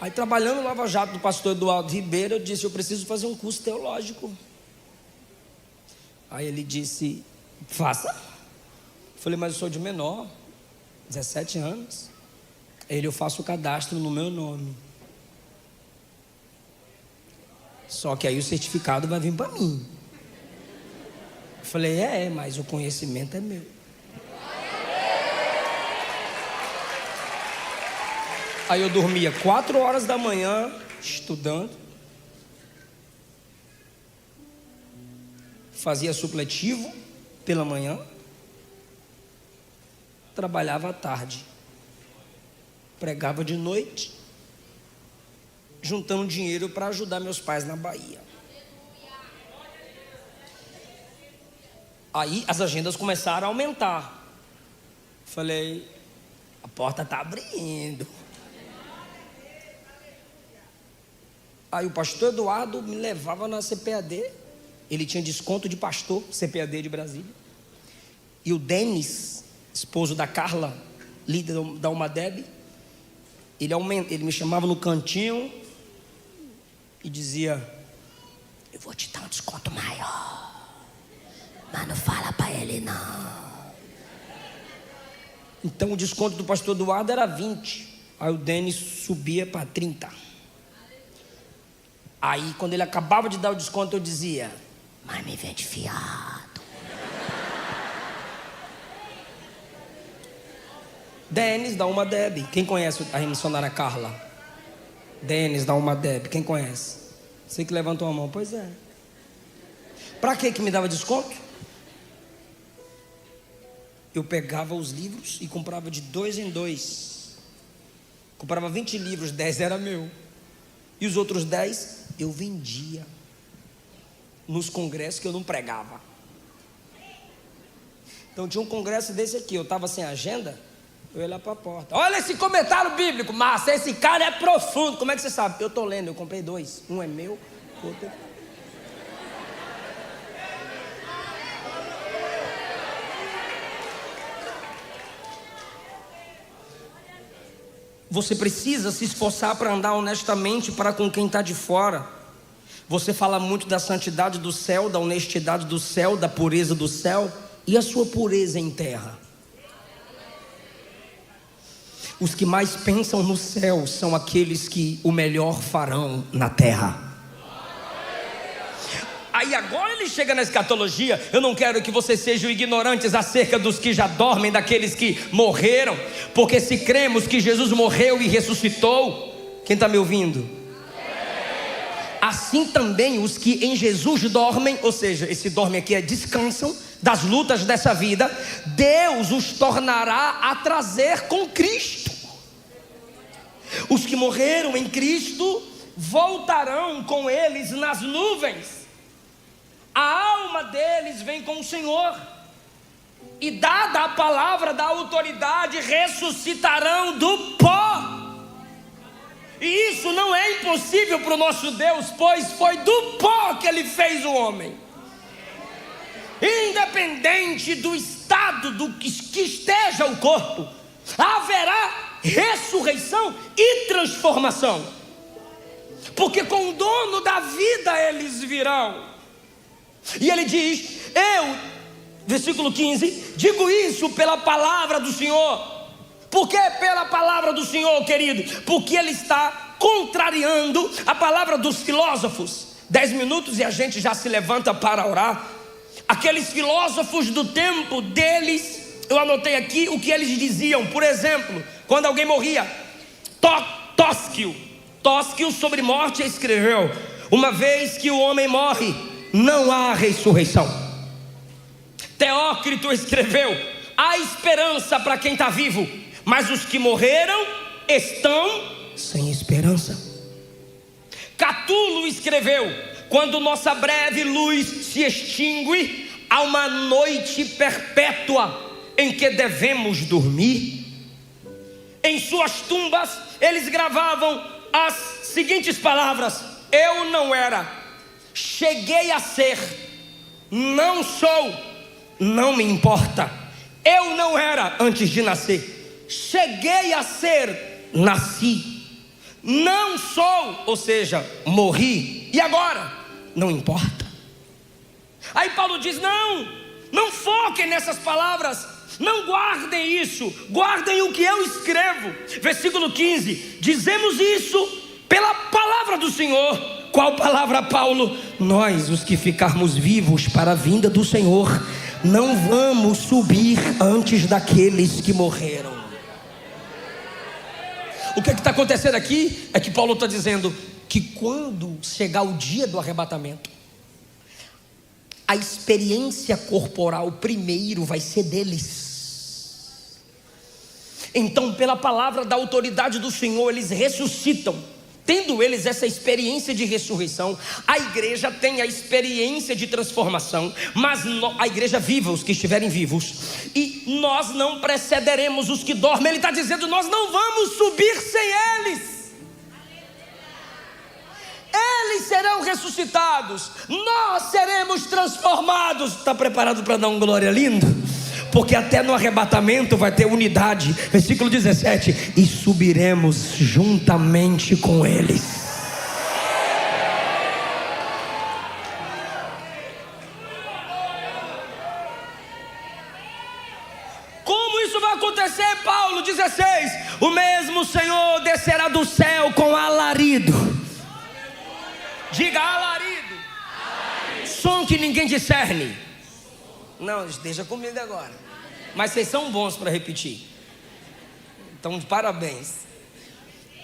Aí trabalhando no Lava Jato do pastor Eduardo Ribeiro, eu disse: eu preciso fazer um curso teológico. Aí ele disse: faça. Eu falei: mas eu sou de menor, 17 anos. Ele: eu faço o cadastro no meu nome. Só que aí o certificado vai vir para mim. Eu falei: mas o conhecimento é meu. Aí eu dormia 4 horas da manhã estudando, fazia supletivo pela manhã, trabalhava à tarde, pregava de noite, juntando dinheiro para ajudar meus pais na Bahia. Aí as agendas começaram a aumentar. Falei: a porta está abrindo. Aí o pastor Eduardo me levava na CPAD. Ele tinha desconto de pastor, CPAD de Brasília. E o Denis, esposo da Carla, líder da Umadeb, ele me chamava no cantinho e dizia: eu vou te dar um desconto maior, mas não fala para ele não. Então o desconto do pastor Eduardo era 20. Aí o Denis subia para 30. Aí quando ele acabava de dar o desconto, eu dizia: mas me vende fiado. Denis da Umadeb. Quem conhece a missionária Carla? Denis da Umadeb. Quem conhece? Você que levantou a mão. Pois é. Para que me dava desconto? Eu pegava os livros e comprava de 2 em 2. Comprava 20 livros, 10 era meu. E os outros 10 eu vendia nos congressos que eu não pregava. Então tinha um congresso desse aqui, eu estava sem agenda, eu ia lá para a porta: olha esse comentário bíblico, massa, esse cara é profundo. Como é que você sabe? Eu estou lendo, eu comprei 2. Um é meu, outro é... Você precisa se esforçar para andar honestamente para com quem está de fora. Você fala muito da santidade do céu, da honestidade do céu, da pureza do céu. E a sua pureza em terra? Os que mais pensam no céu são aqueles que o melhor farão na terra. Aí agora ele chega na escatologia. Eu não quero que vocês sejam ignorantes acerca dos que já dormem, daqueles que morreram, porque se cremos que Jesus morreu e ressuscitou, quem está me ouvindo? Assim também os que em Jesus dormem, ou seja, esse dorme aqui é descansam das lutas dessa vida, Deus os tornará a trazer com Cristo. Os que morreram em Cristo voltarão com eles nas nuvens. A alma deles vem com o Senhor. e dada a palavra da autoridade, ressuscitarão do pó. E isso não é impossível para o nosso Deus, pois foi do pó que Ele fez o homem. Independente do estado do que esteja o corpo, haverá ressurreição e transformação, porque com o dono da vida eles virão. E ele diz: eu, versículo 15, digo isso pela palavra do Senhor. Por que pela palavra do Senhor, querido? Porque ele está contrariando a palavra dos filósofos. 10 minutos e a gente já se levanta para orar. Aqueles filósofos do tempo deles, eu anotei aqui o que eles diziam. Por exemplo, quando alguém morria, Tosquio sobre morte escreveu: uma vez que o homem morre, não há ressurreição. Teócrito escreveu: há esperança para quem está vivo, mas os que morreram estão sem esperança. Catulo escreveu: quando nossa breve luz se extingue, há uma noite perpétua em que devemos dormir. Em suas tumbas eles gravavam as seguintes palavras: eu não era, cheguei a ser, não sou, não me importa. Eu não era antes de nascer, cheguei a ser, nasci. Não sou, ou seja, morri, e agora? Não importa. Aí Paulo diz: não foquem nessas palavras, não guardem isso, guardem o que eu escrevo. Versículo 15: dizemos isso pela palavra do Senhor. Qual palavra, Paulo? Nós, os que ficarmos vivos para a vinda do Senhor, não vamos subir antes daqueles que morreram. O que está acontecendo aqui é que Paulo está dizendo que quando chegar o dia do arrebatamento, a experiência corporal primeiro vai ser deles. Então, pela palavra da autoridade do Senhor, eles ressuscitam. Tendo eles essa experiência de ressurreição, a igreja tem a experiência de transformação, mas a igreja viva, os que estiverem vivos, e nós não precederemos os que dormem. Ele está dizendo: nós não vamos subir sem eles. Eles serão ressuscitados, nós seremos transformados. Está preparado para dar um glória lindo? Porque até no arrebatamento vai ter unidade. Versículo 17: e subiremos juntamente com eles. Como isso vai acontecer, Paulo? 16: o mesmo Senhor descerá do céu com alarido. Diga: alarido. Som que ninguém discerne. Não, esteja comigo agora. Mas vocês são bons para repetir. Então, parabéns.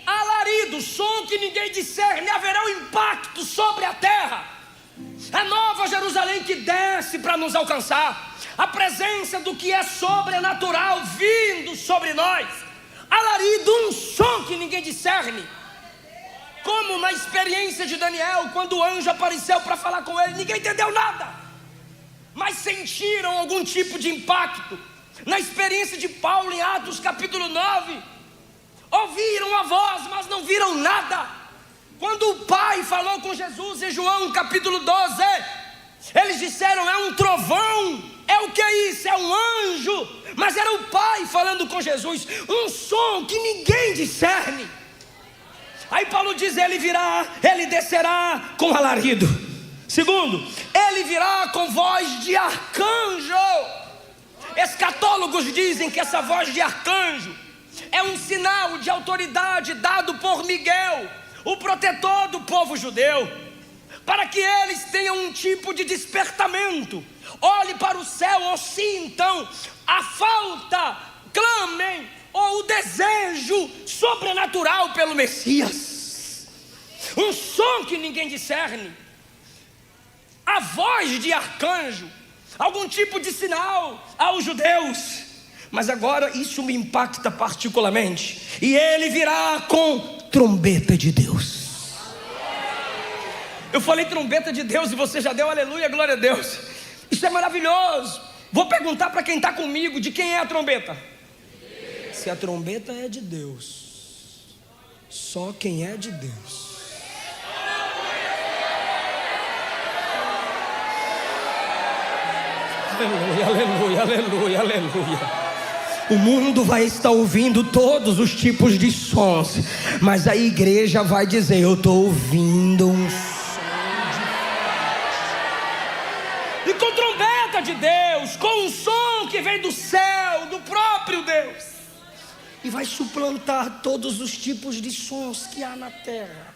Alarido, som que ninguém discerne, haverá um impacto sobre a terra. A nova Jerusalém que desce para nos alcançar. A presença do que é sobrenatural vindo sobre nós. Alarido, um som que ninguém discerne. Como na experiência de Daniel, quando o anjo apareceu para falar com ele, ninguém entendeu nada, mas sentiram algum tipo de impacto. Na experiência de Paulo em Atos capítulo 9, ouviram a voz, mas não viram nada. Quando o Pai falou com Jesus em João capítulo 12, eles disseram: é um trovão. É o que é isso? É um anjo. Mas era o Pai falando com Jesus, um som que ninguém discerne. Aí Paulo diz: ele virá, ele descerá com alarido. Segundo, ele virá com voz de arcanjo. Escatólogos dizem que essa voz de arcanjo é um sinal de autoridade dado por Miguel, o protetor do povo judeu, para que eles tenham um tipo de despertamento. Olhe para o céu, ou sim, então, a falta, clamem, ou o desejo sobrenatural pelo Messias. Um som que ninguém discerne. A voz de arcanjo, algum tipo de sinal aos judeus. Mas agora isso me impacta particularmente. E ele virá com trombeta de Deus. Eu falei trombeta de Deus e você já deu aleluia, glória a Deus. Isso é maravilhoso. Vou perguntar para quem está comigo, de quem é a trombeta? Se a trombeta é de Deus, só quem é de Deus. Aleluia, aleluia, aleluia, aleluia. O mundo vai estar ouvindo todos os tipos de sons, mas a igreja vai dizer: eu estou ouvindo um som diferente. E com trombeta de Deus, com um som que vem do céu, do próprio Deus, e vai suplantar todos os tipos de sons que há na terra.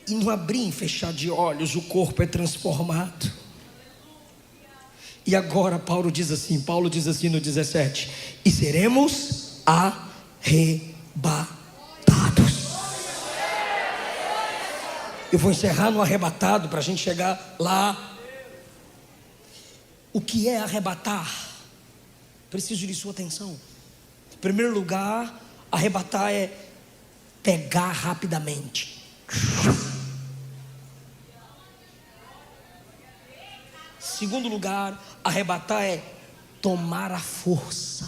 E no abrir e fechar de olhos, o corpo é transformado. E agora Paulo diz assim no 17: e seremos arrebatados. Eu vou encerrar no arrebatado para a gente chegar lá. O que é arrebatar? Preciso de sua atenção. Em primeiro lugar, arrebatar é pegar rapidamente. Segundo lugar, arrebatar é tomar a força.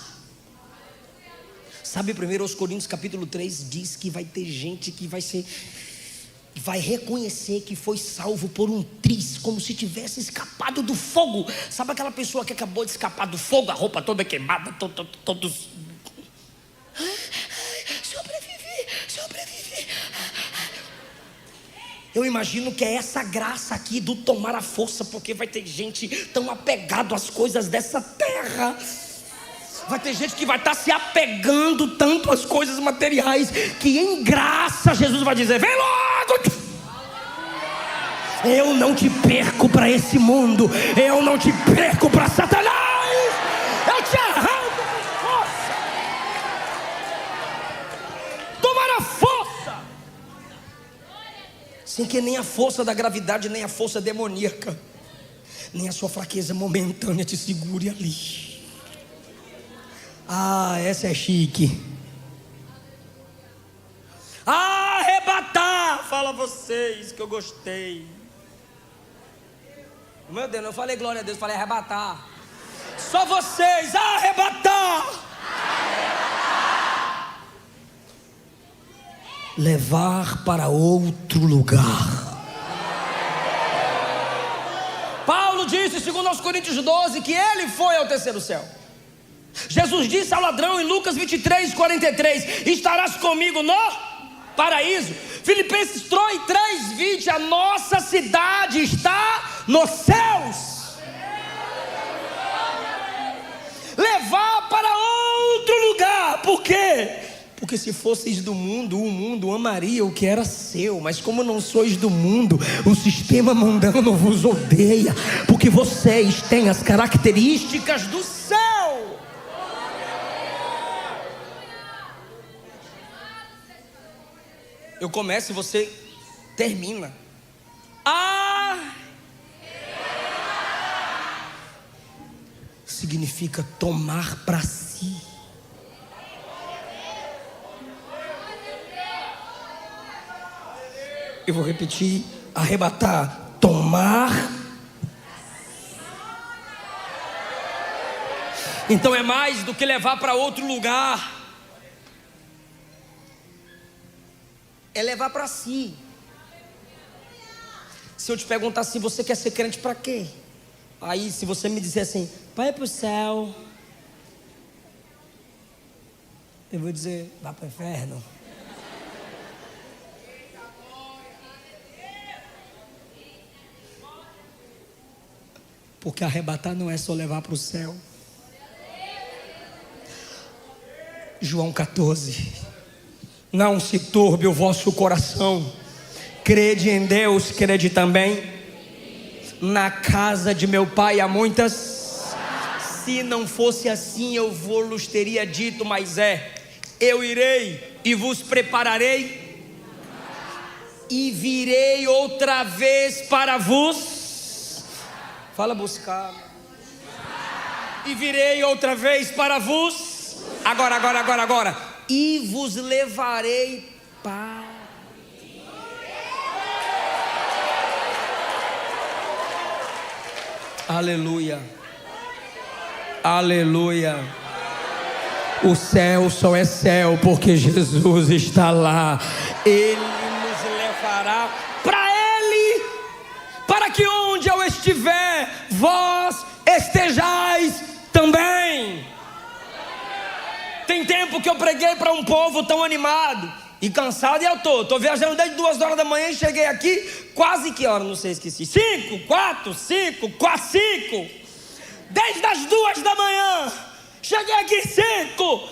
Sabe, 1 Coríntios capítulo 3 diz que vai ter gente que vai reconhecer que foi salvo por um triz, como se tivesse escapado do fogo. Sabe aquela pessoa que acabou de escapar do fogo, a roupa toda queimada, todos... Sobrevivi. Eu imagino que é essa graça aqui do tomar a força, porque vai ter gente tão apegado às coisas dessa terra. Vai ter gente que vai estar se apegando tanto às coisas materiais, que em graça Jesus vai dizer: vem logo! Eu não te perco para esse mundo, eu não te perco para Satanás, eu te arranco com força. Tomar a força, sem que nem a força da gravidade, nem a força demoníaca, nem a sua fraqueza momentânea te segure ali. Ah, essa é chique. Arrebatar, fala vocês que eu gostei. Meu Deus, eu falei glória a Deus, falei arrebatar. Só vocês, arrebatar. Levar para outro lugar. Paulo disse, segundo aos Coríntios 12, que ele foi ao terceiro céu. Jesus disse ao ladrão em Lucas 23:43: estarás comigo no paraíso. Filipenses 3:20: a nossa cidade está nos céus. Levar para outro lugar. Por quê? Porque se fosseis do mundo, o mundo amaria o que era seu. Mas como não sois do mundo, o sistema mundano vos odeia, porque vocês têm as características do céu. Eu começo e você termina. Significa tomar para si. Eu vou repetir: arrebatar, tomar. Então é mais do que levar para outro lugar. É levar para si. Se eu te perguntar assim, você quer ser crente para quê? Aí se você me disser assim, vai para o céu, eu vou dizer, vá para o inferno. Porque arrebatar não é só levar para o céu. João 14: não se turbe o vosso coração, crede em Deus, crede também. Na casa de meu pai há muitas. Se não fosse assim, eu vos teria dito, mas eu irei e vos prepararei, e virei outra vez para vos. Fala buscar. E virei outra vez para vos. Agora. E vos levarei para. Aleluia. Aleluia. O céu só é céu porque Jesus está lá. Ele nos levará para Ele, para que onde eu estiver, vós estejais também. Tem tempo que eu preguei para um povo tão animado e cansado, e eu tô viajando desde 2 horas da manhã e cheguei aqui quase que hora, não sei, esqueci, 5, 4, 5, quase 5, desde as 2 da manhã, cheguei aqui 5.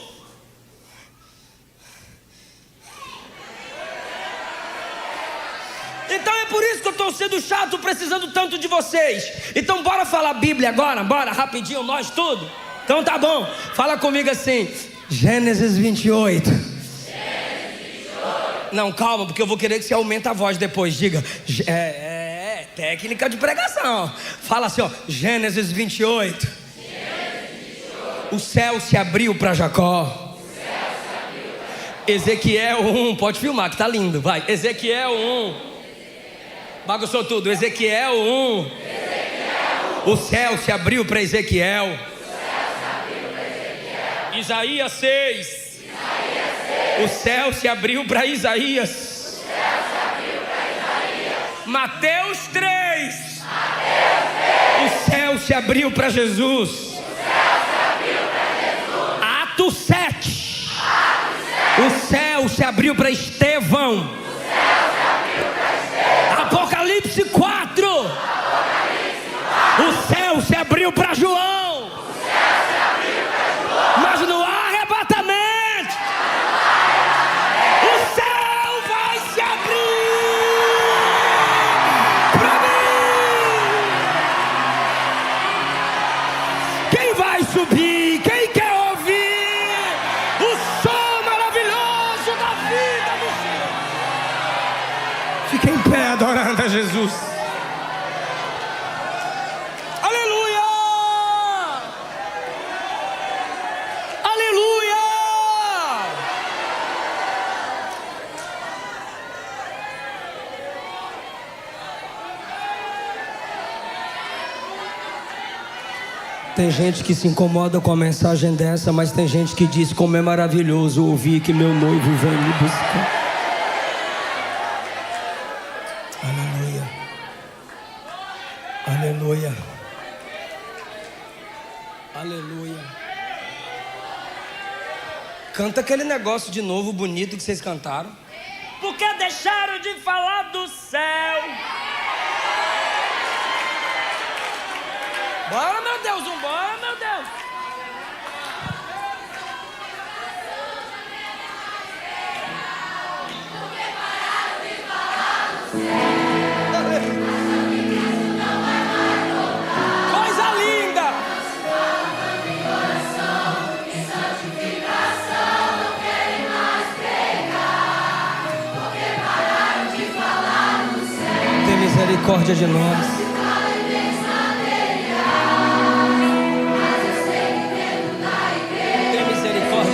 Então é por isso que eu estou sendo chato, precisando tanto de vocês. Então bora falar Bíblia agora, bora, rapidinho, nós tudo. Então tá bom, fala comigo assim, Gênesis 28. Não, calma, porque eu vou querer que você aumente a voz depois. Diga, técnica de pregação. Fala assim, ó, Gênesis 28. O céu se abriu para Jacó. Ezequiel 1, pode filmar que tá lindo, vai. Ezequiel 1. Bagunçou tudo, Ezequiel 1. O céu se abriu para Ezequiel. Isaías 6. O céu se abriu para Isaías. Mateus 3. O céu se abriu para Jesus. Atos 7. O céu se abriu para Estevão. Apocalipse 4. O céu se abriu para João. Mas no arrebatamento, o céu vai se abrir para mim. Quem vai subir? Quem quer ouvir o som maravilhoso da vida do Senhor? Fique em pé adorando a Jesus. Tem gente que se incomoda com a mensagem dessa, mas tem gente que diz como é maravilhoso ouvir que meu noivo vem me buscar. Aleluia. Aleluia. Aleluia. Canta aquele negócio de novo bonito que vocês cantaram. Porque deixaram de falar do céu. Bora, meu Deus, vambora, meu Deus. Coisa linda. Tem misericórdia de nós.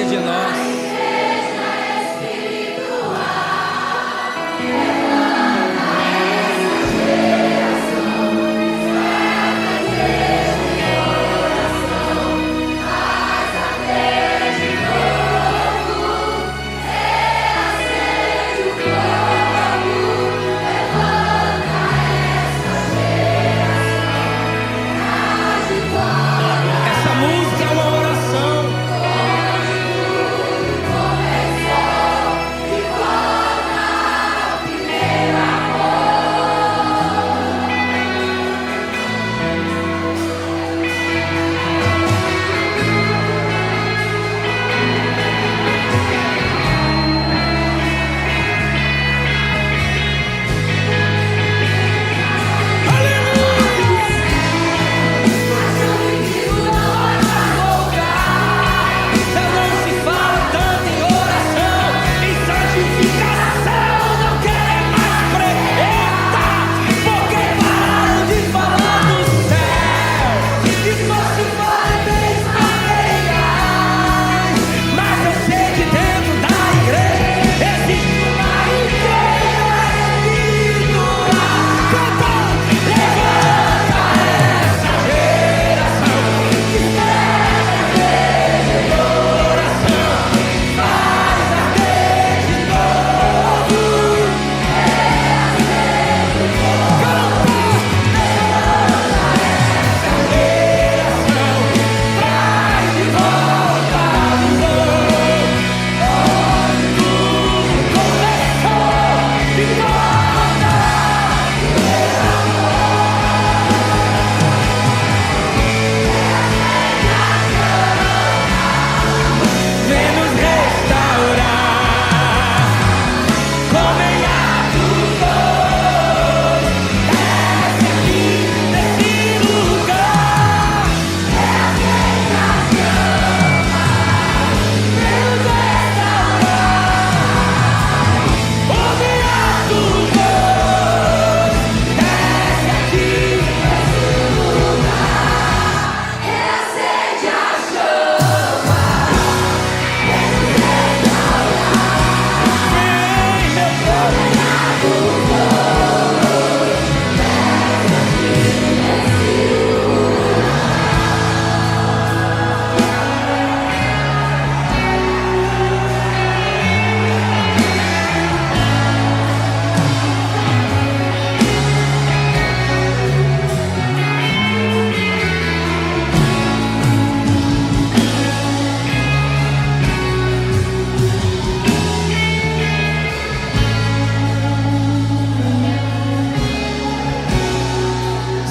De nós.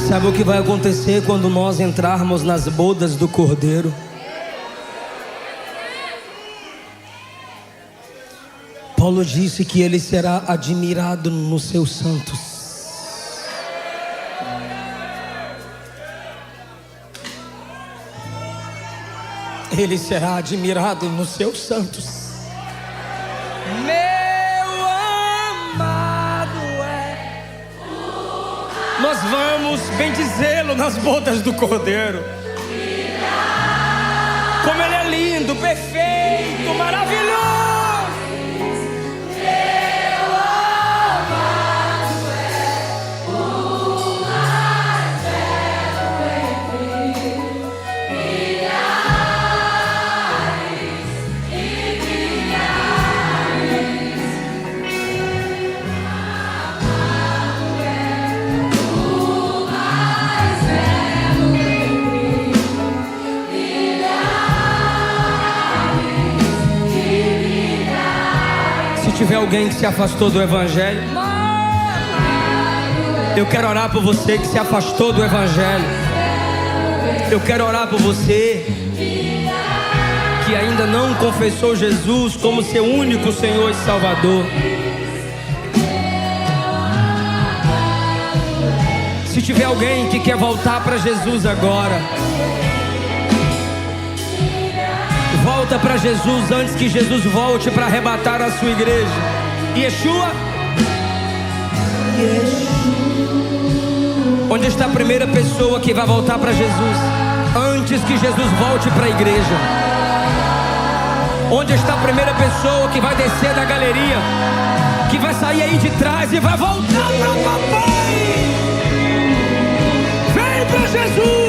Sabe o que vai acontecer quando nós entrarmos nas bodas do Cordeiro? Paulo disse que ele será admirado nos seus santos. Ele será admirado nos seus santos. Meu amado é. Nós vamos bendizê-lo nas bodas do Cordeiro. Como ele é lindo, perfeito, maravilhoso. Se tiver alguém que se afastou do Evangelho, eu quero orar por você que se afastou do Evangelho. Eu quero orar por você que ainda não confessou Jesus como seu único Senhor e Salvador. Se tiver alguém que quer voltar para Jesus agora, volta para Jesus antes que Jesus volte para arrebatar a sua igreja. Yeshua. Onde está a primeira pessoa que vai voltar para Jesus antes que Jesus volte para a igreja? Onde está a primeira pessoa que vai descer da galeria, que vai sair aí de trás e vai voltar para o papai? Vem para Jesus.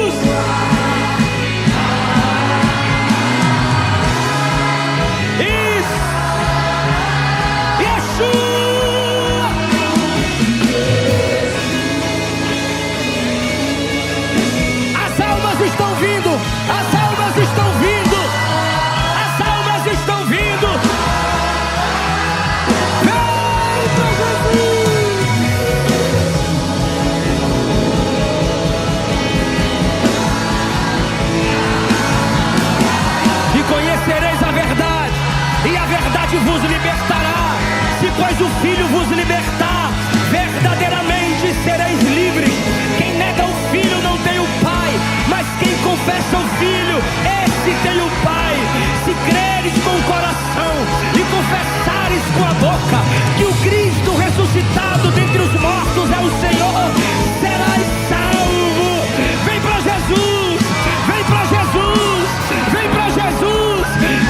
Vos libertará. Se pois o Filho vos libertar, verdadeiramente sereis livres. Quem nega o Filho não tem o Pai, mas quem confessa o Filho, esse tem o Pai. Se creres com o coração e confessares com a boca que o Cristo ressuscitado dentre os mortos é o Senhor, serás salvo. Vem para Jesus, vem para Jesus, vem para Jesus, vem.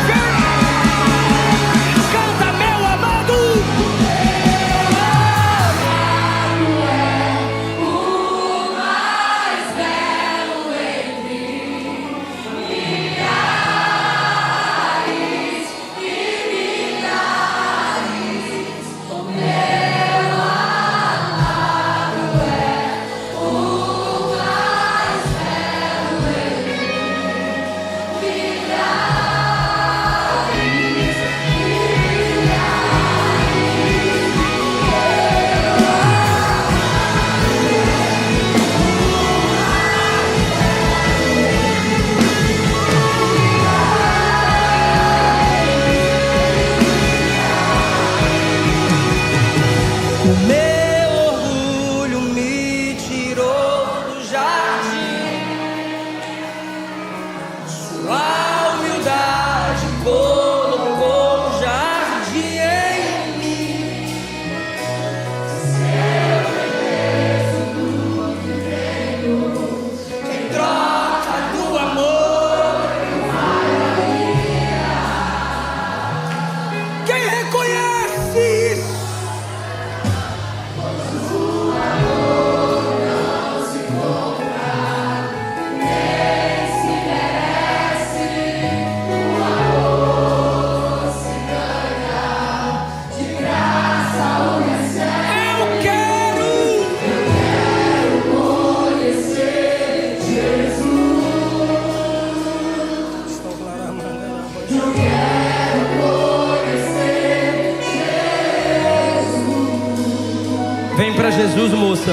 Vem para Jesus, moça.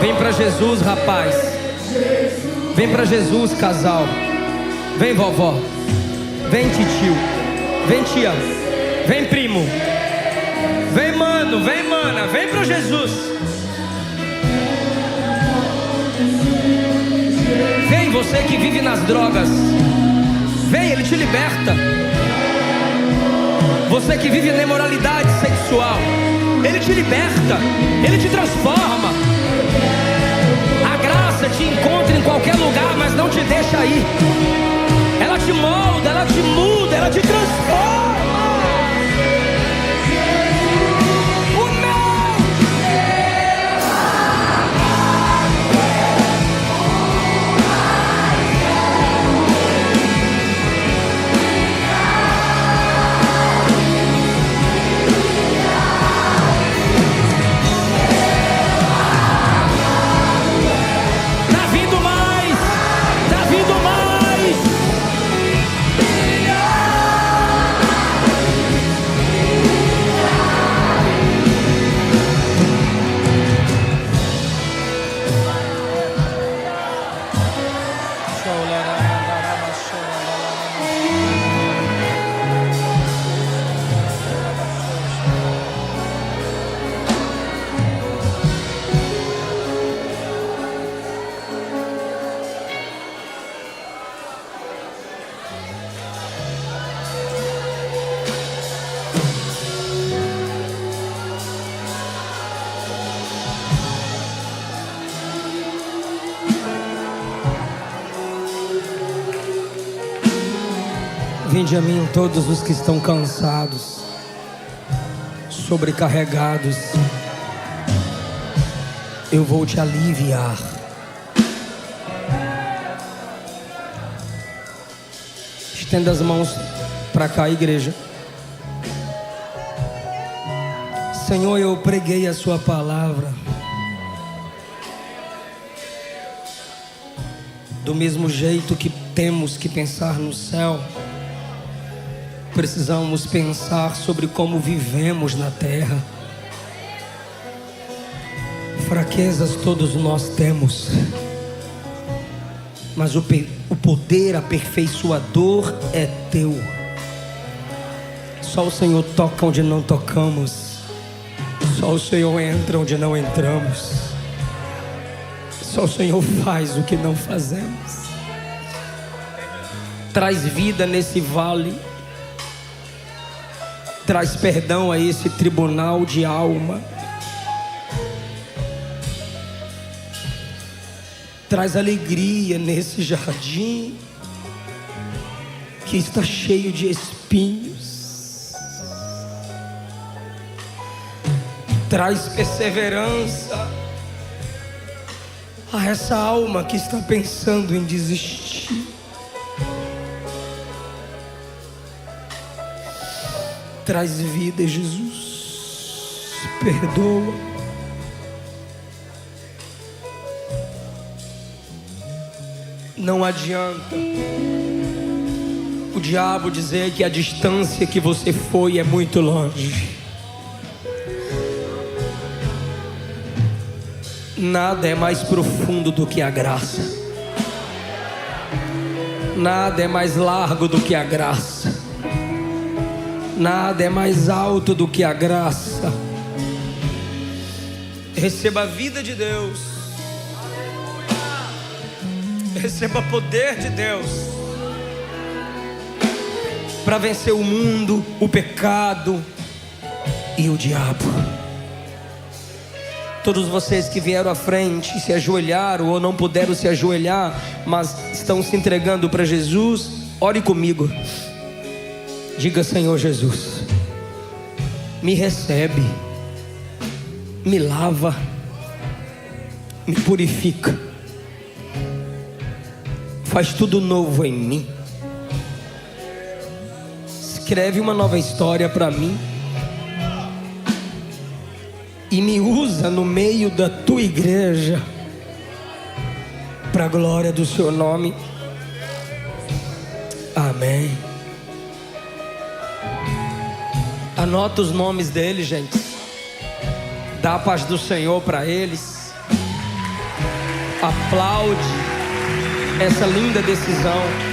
Vem para Jesus, rapaz. Vem para Jesus, casal. Vem, vovó. Vem, titio. Vem, tia. Vem, primo. Vem, mano. Vem, mana. Vem para Jesus. Vem, você que vive nas drogas. Vem, Ele te liberta. Você que vive na imoralidade sexual, Ele te liberta. Ele te transforma. A graça te encontra em qualquer lugar, mas não te deixa aí. Ela te molda, ela te muda, ela te transforma. Vinde a mim todos os que estão cansados, sobrecarregados, eu vou te aliviar. Estenda as mãos para cá, igreja. Senhor, eu preguei a sua palavra. Do mesmo jeito que temos que pensar no céu, precisamos pensar sobre como vivemos na terra. Fraquezas todos nós temos, mas o poder aperfeiçoador é teu. Só o Senhor toca onde não tocamos. Só o Senhor entra onde não entramos. Só o Senhor faz o que não fazemos. Traz vida nesse vale. Traz perdão a esse tribunal de alma. Traz alegria nesse jardim que está cheio de espinhos. Traz perseverança a essa alma que está pensando em desistir. Traz vida, Jesus. Perdoa. Não adianta o diabo dizer que a distância que você foi é muito longe. Nada é mais profundo do que a graça. Nada é mais largo do que a graça. Nada é mais alto do que a graça. Receba a vida de Deus. Receba poder de Deus para vencer o mundo, o pecado e o diabo. Todos vocês que vieram à frente, se ajoelharam ou não puderam se ajoelhar, mas estão se entregando para Jesus, ore comigo. Diga: Senhor Jesus, me recebe, me lava, me purifica, faz tudo novo em mim. Escreve uma nova história para mim e me usa no meio da tua igreja para a glória do seu nome. Amém. Anota os nomes deles, gente. Dá a paz do Senhor para eles. Aplaude essa linda decisão.